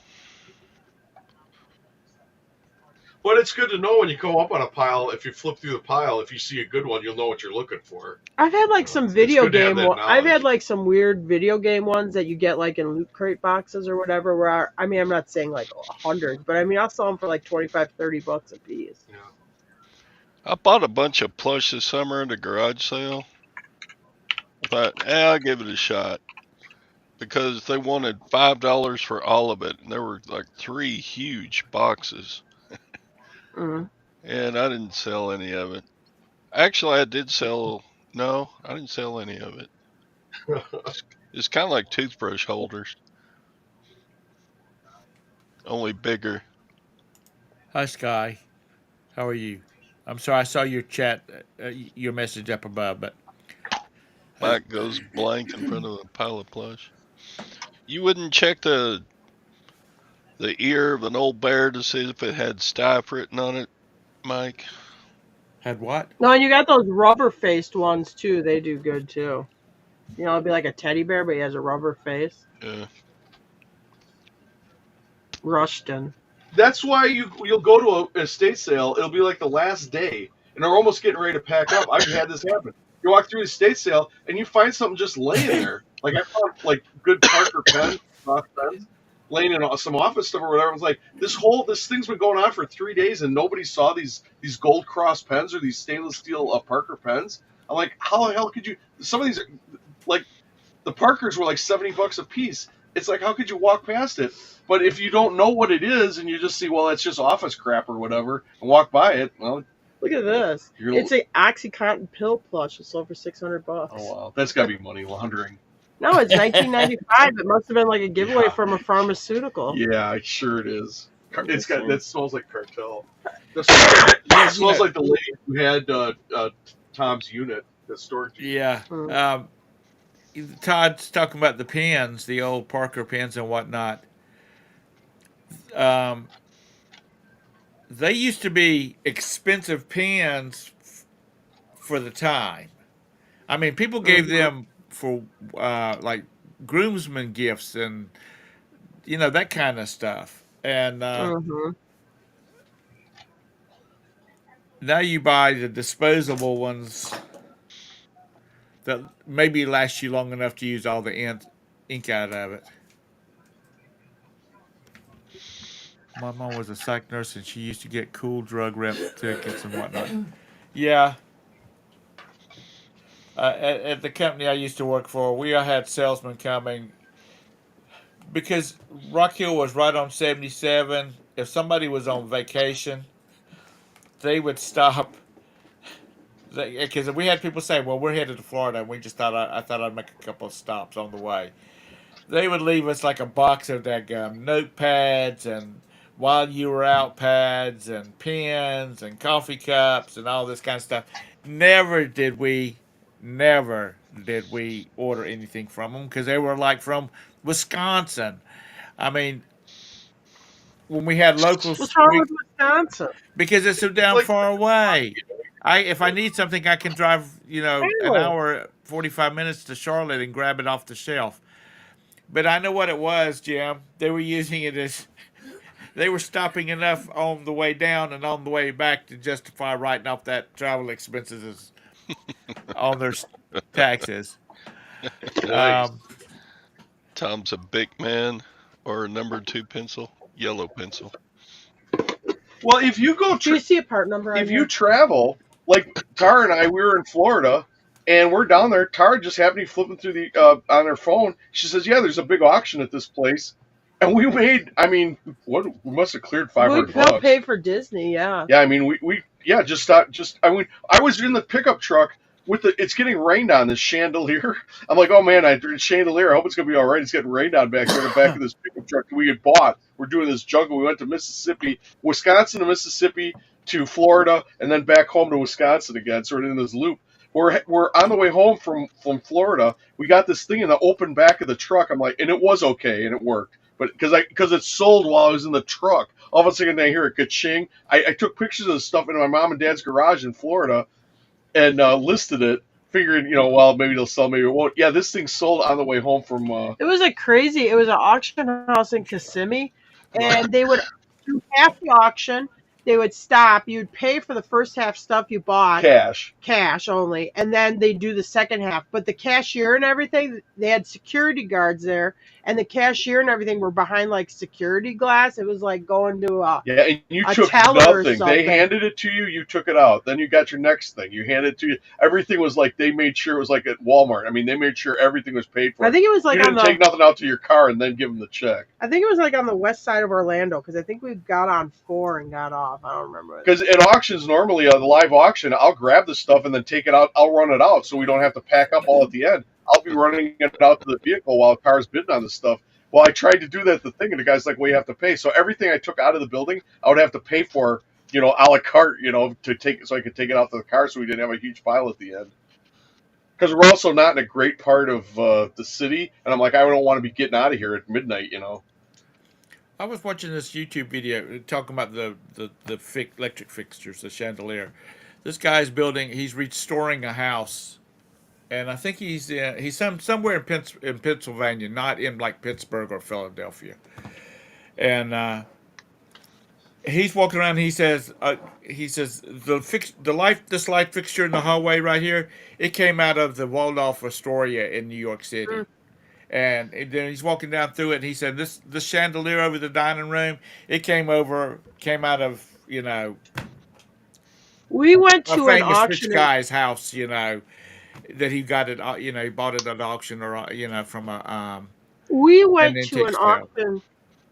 But it's good to know when you come up on a pile. If you flip through the pile, if you see a good one, you'll know what you're looking for. I've had like some video good to have game. that I've had knowledge. like some weird video game ones that you get like in loot crate boxes or whatever. Where I mean, I'm not saying like hundreds, but I mean, I'll sell them for like $25-$30 a piece. Yeah. I bought a bunch of plush this summer at a garage sale. I thought, I'll give it a shot. Because they wanted $5 for all of it. And there were like 3 huge boxes. Mm. And I didn't sell any of it. Actually, I did sell. No, I didn't sell any of it. It's kind of like toothbrush holders, only bigger. Hi, Sky. How are you? I'm sorry, I saw your chat, your message up above, but Mike goes blank in front of a pile of plush. You wouldn't check the ear of an old bear to see if it had Stife written on it, Mike? had what? No, and you got those rubber faced ones too. They do good too. You know, it'd be like a teddy bear, but he has a rubber face. Yeah. Rushton. That's why you'll go to an estate sale. It'll be like the last day, and they're almost getting ready to pack up. I've had this happen. You walk through the estate sale, and you find something just laying there. Like I found like good Parker pens, laying in some office stuff or whatever. I was like, this thing's been going on for 3 days, and nobody saw these gold cross pens or these stainless steel Parker pens. I'm like, how the hell could you? Some of these, like the Parkers, were like $70 a piece. It's like, how could you walk past it? But if you don't know what it is and you just see, well, it's just office crap or whatever, and walk by it, well, Look at this. It's a OxyContin pill plush. It's sold for $600. oh wow, that's got to be money laundering. No, it's 1995. It must have been like a giveaway from a pharmaceutical. Yeah, sure it is. It's got that smells like cartel. It smells like the lady who had Tom's unit, the storage unit. Yeah. Todd's talking about the pens, the old Parker pens and whatnot. They used to be expensive pens for the time. I mean, people gave them for like groomsmen gifts and that kind of stuff. And now you buy the disposable ones that maybe last you long enough to use all the ink out of it. My mom was a psych nurse, and she used to get cool drug rep tickets and whatnot. Yeah. At the company I used to work for, we had salesmen coming because Rock Hill was right on 77. If somebody was on vacation, they would stop. Because we had people say, "Well, we're headed to Florida," and we just thought I thought I'd make a couple of stops on the way. They would leave us like a box of notepads and while you were out pads and pens and coffee cups and all this kind of stuff. Never did we order anything from them because they were like from Wisconsin. I mean, when we had locals, What's wrong with Wisconsin? because it's so down far away. If I need something, I can drive, an hour, 45 minutes to Charlotte and grab it off the shelf. But I know what it was, Jim. They were using it as they were stopping enough on the way down and on the way back to justify writing off that travel expenses on their taxes. Tom's a big man or a number 2 pencil, yellow pencil. Well, if you go, Do you see a part number? if you travel, like Tara and I, we were in Florida, and we're down there. Tara just happened to be flipping through the on her phone. She says, "Yeah, there's a big auction at this place," and we made. I mean, we must have cleared $500. They'll pay for Disney, yeah. Yeah, I mean, we just thought, I mean, I was in the pickup truck with it's getting rained on, this chandelier. I'm like, oh man, chandelier. I hope it's gonna be all right. It's getting rained on back there in the back of this pickup truck we had bought. We're doing this jungle. We went to Mississippi, Wisconsin to Mississippi to Florida, and then back home to Wisconsin again. Sort of in this loop. we're on the way home from Florida. We got this thing in the open back of the truck. I'm like, and it was okay and it worked, but because it sold while I was in the truck. All of a sudden I hear a ka-ching. I took pictures of the stuff in my mom and dad's garage in Florida and listed it, figuring, well, maybe they'll sell, maybe it won't. Yeah, this thing sold on the way home from. It was it was an auction house in Kissimmee, Right. and they would do half the auction. They would stop. You'd pay for the first half stuff you bought, cash only, and then they do the second half. But the cashier and everything, they had security guards there, and the cashier and everything were behind like security glass. It was like going to Yeah, and you a took teller or nothing. They something. handed it to you. You took it out. Then you got your next thing. You handed it to you. Everything was like they made sure it was like at Walmart. I mean, they made sure everything was paid for. I think it was like you on didn't take nothing out to your car and then give them the check. I think it was like on the west side of Orlando because I think we got on 4 and got off. I don't remember. Because at auctions, normally a live auction, I'll grab the stuff and then take it out. I'll run it out so we don't have to pack up all at the end. I'll be running it out to the vehicle while the car's bidding on this stuff. Well, I tried to do that at the thing, and the guy's like, well, you have to pay. So everything I took out of the building, I would have to pay for, a la carte, to take so I could take it out to the car so we didn't have a huge pile at the end. Because we're also not in a great part of the city, and I'm like, I don't want to be getting out of here at midnight, I was watching this YouTube video talking about the electric fixtures, the chandelier. This guy's he's restoring a house, and I think he's somewhere in Pennsylvania, not in like Pittsburgh or Philadelphia. And he's walking around. He says this light fixture in the hallway right here. It came out of the Waldorf Astoria in New York City. And then he's walking down through it, and he said, "This chandelier over the dining room, it came out of We went a to an famous rich auction. guy's house, that he got it, he bought it at auction or from We an went to antique an sale." auction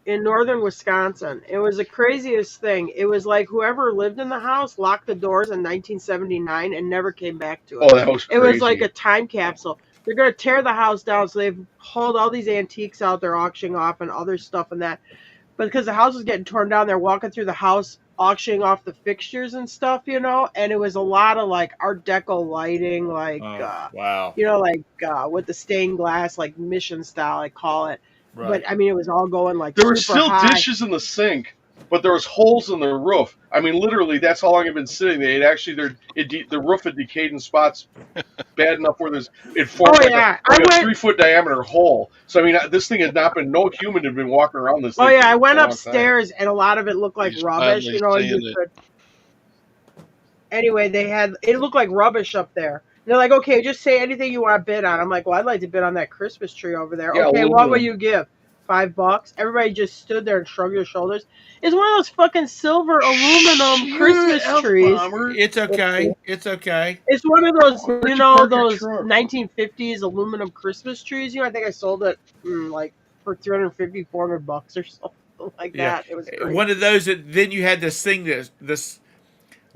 in northern Wisconsin. It was the craziest thing. It was like whoever lived in the house locked the doors in 1979 and never came back to it. Oh, that was It crazy. was like a time capsule. They're going to tear the house down, so they've hauled all these antiques out there auctioning off and other stuff and that. But because the house was getting torn down, they're walking through the house auctioning off the fixtures and stuff, and it was a lot of like Art Deco lighting, like Wow. with the stained glass, like mission style, I call it. Right. But I mean, it was all going like There were super still high. dishes in the sink, but there was holes in the roof. I mean, literally, that's how long it had been sitting there. The roof had decayed in spots bad enough where it formed a 3-foot diameter hole. So I mean, this thing had not been. No human had been walking around this thing. Oh yeah, I went for a long upstairs and a lot of it looked like He's rubbish. finally seeing it. Anyway, it looked like rubbish up there. They're like, okay, just say anything you want to bid on. I'm like, well, I'd like to bid on that Christmas tree over there. Yeah, okay, we'll what do will it. you give? $5. Everybody just stood there and shrugged their shoulders. It's one of those fucking silver aluminum Christmas trees. It's okay. It's okay. It's one of those, Where'd you park your those truck? 1950s aluminum Christmas trees. I think I sold it like for $350, $400 or something like that. It was great. One of those that then you had this thing this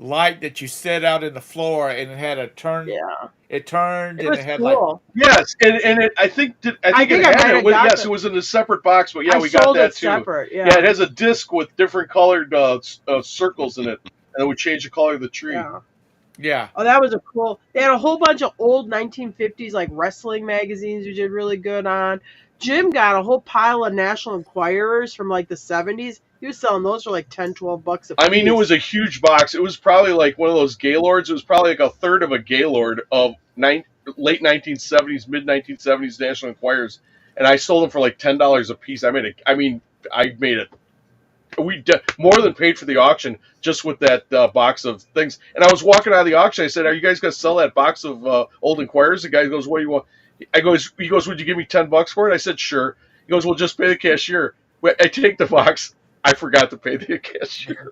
light that you set out in the floor, and it had a turn. Yeah, It turned, it and was it had cool. Yes, and it, I think it had it. Yes, it was in a separate box, but yeah, we got that too. Separate, yeah. Yeah, it has a disc with different colored circles in it, and it would change the color of the tree. Yeah. Oh, that was a cool. They had a whole bunch of old 1950s like wrestling magazines you did really good on. Jim got a whole pile of National Enquirers from like the 70s. He was selling those for like $10, $12 a piece. I mean, it was a huge box. It was probably like one of those Gaylords. It was probably like a third of a Gaylord of late 1970s, mid 1970s National Enquirers, and I sold them for like $10 a piece. I made it. We more than paid for the auction just with that box of things. And I was walking out of the auction. I said, "Are you guys going to sell that box of old Enquirers?" The guy goes, "What do you want?" He goes, "Would you give me $10 for it?" I said, "Sure." He goes, "Well, just pay the cashier." I take the box. I forgot to pay the cashier.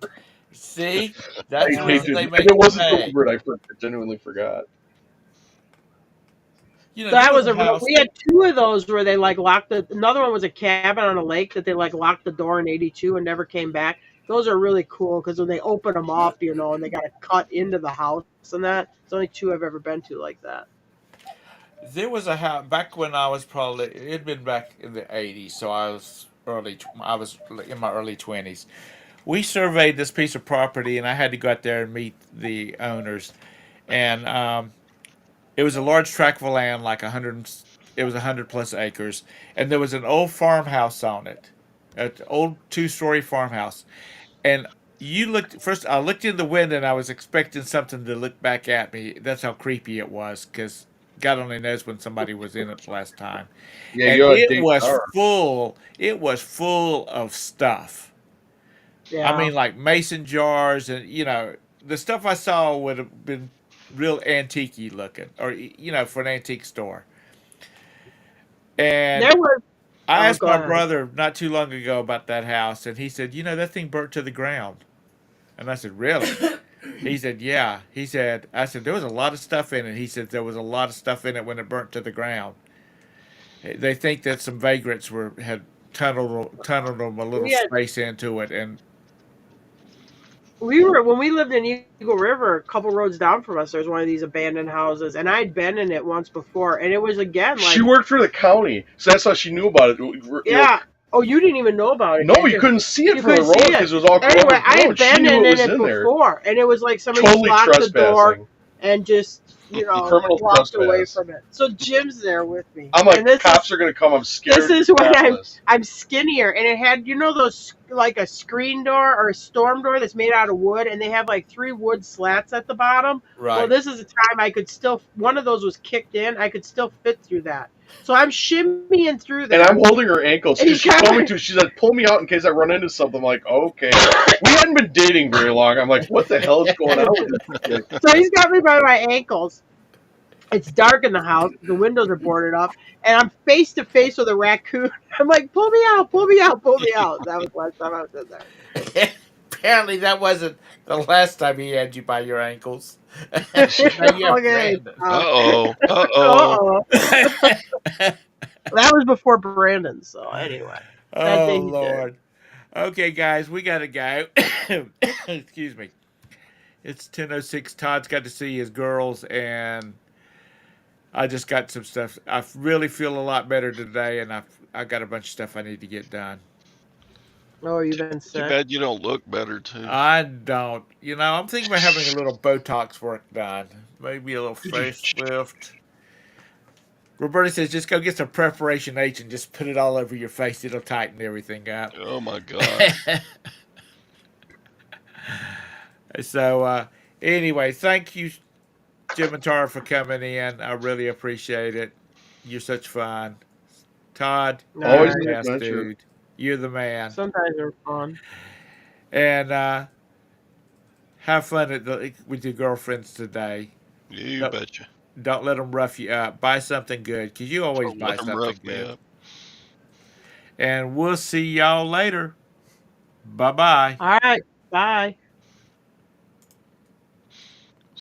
See, that's the I reason did. they And make it you wasn't pay. deliberate. I genuinely forgot. That was we had 2 of those where they like locked another one was a cabin on a lake that they like locked the door in 82 and never came back. Those are really cool because when they open them up, and they got to cut into the house and that. It's only 2 I've ever been to like that. There was a house back when I was it'd been back in the 80s, so I was in my early 20s. We surveyed this piece of property, and I had to go out there and meet the owners. And It was a large tract of land, like 100. It was 100 plus acres, and there was an old farmhouse on it, an old 2-story farmhouse. And you looked first. I looked in the window, and I was expecting something to look back at me. That's how creepy it was, because God only knows when somebody was in it the last time. Yeah, And you had it Dave was Tower. full. It was full of stuff. I Yeah. mean, like mason jars, and the stuff I saw would have been real antique looking, or for an antique store. There And was. I Oh, asked go my ahead. brother not too long ago about that house, and he said, that thing burnt to the ground. And I said, really? He said, yeah. I said, there was a lot of stuff in it. He said, there was a lot of stuff in it when it burnt to the ground. They think that some vagrants had tunneled them a little We had space into it, and we were when we lived in Eagle River, a couple roads down from us. There's one of these abandoned houses, and I'd been in it once before, and it was again She like, worked for the county, so that's how she knew about it. yeah. Oh, you didn't even know about it, No, did you you? couldn't see it You from the couldn't see road it. because it was all Anyway, I had overgrown. She been knew it in was it in there. before, and it was like somebody Totally locked the door trespassing. and just Criminal walked away trespass. from it. So Jim's there with me, I'm and like, cops are gonna come. I'm scared. this is when crapless. I'm skinnier, and it had those like a screen door or a storm door that's made out of wood, and they have like 3 wood slats at the bottom. Well, right. this is a time I could still, one of those was kicked in, I could still fit through that. So I'm shimmying through there. And I'm holding her ankles And because she told me to. She said, "Pull me out in case I run into something." I'm like, okay. We hadn't been dating very long. I'm like, what the hell is going on with this chick? So he's got me by my ankles. It's dark in the house. The windows are boarded up, and I'm face to face with a raccoon. I'm like, pull me out, pull me out, pull me out. That was the last time I was in there. Apparently, that wasn't the last time he had you by your ankles. Now you have Okay. Brandon. Uh-oh. Uh-oh. Uh-oh. That was before Brandon, so anyway. That day Oh he did. Lord. Okay, guys, we gotta go. Excuse me. It's 10:06. Todd's got to see his girls, and I just got some stuff. I really feel a lot better today, and I got a bunch of stuff I need to get done. Oh, you've been Too sick. bad you don't look better, too. I don't. I'm thinking about having a little Botox work done. Maybe a little facelift. Roberta says just go get some Preparation H and just put it all over your face. It'll tighten everything up. Oh, my God. So, anyway, thank you, Jim and Tara, for coming in. I really appreciate it. You're such fun. Todd, Always you're an the best adventure. dude. You're the man. Sometimes they're fun. And have fun with your girlfriends today. You Don't, betcha. don't let them rough you up. Buy something good, because you always Don't buy let 'em something rough me good. up. And we'll see y'all later. Bye-bye. All right. Bye.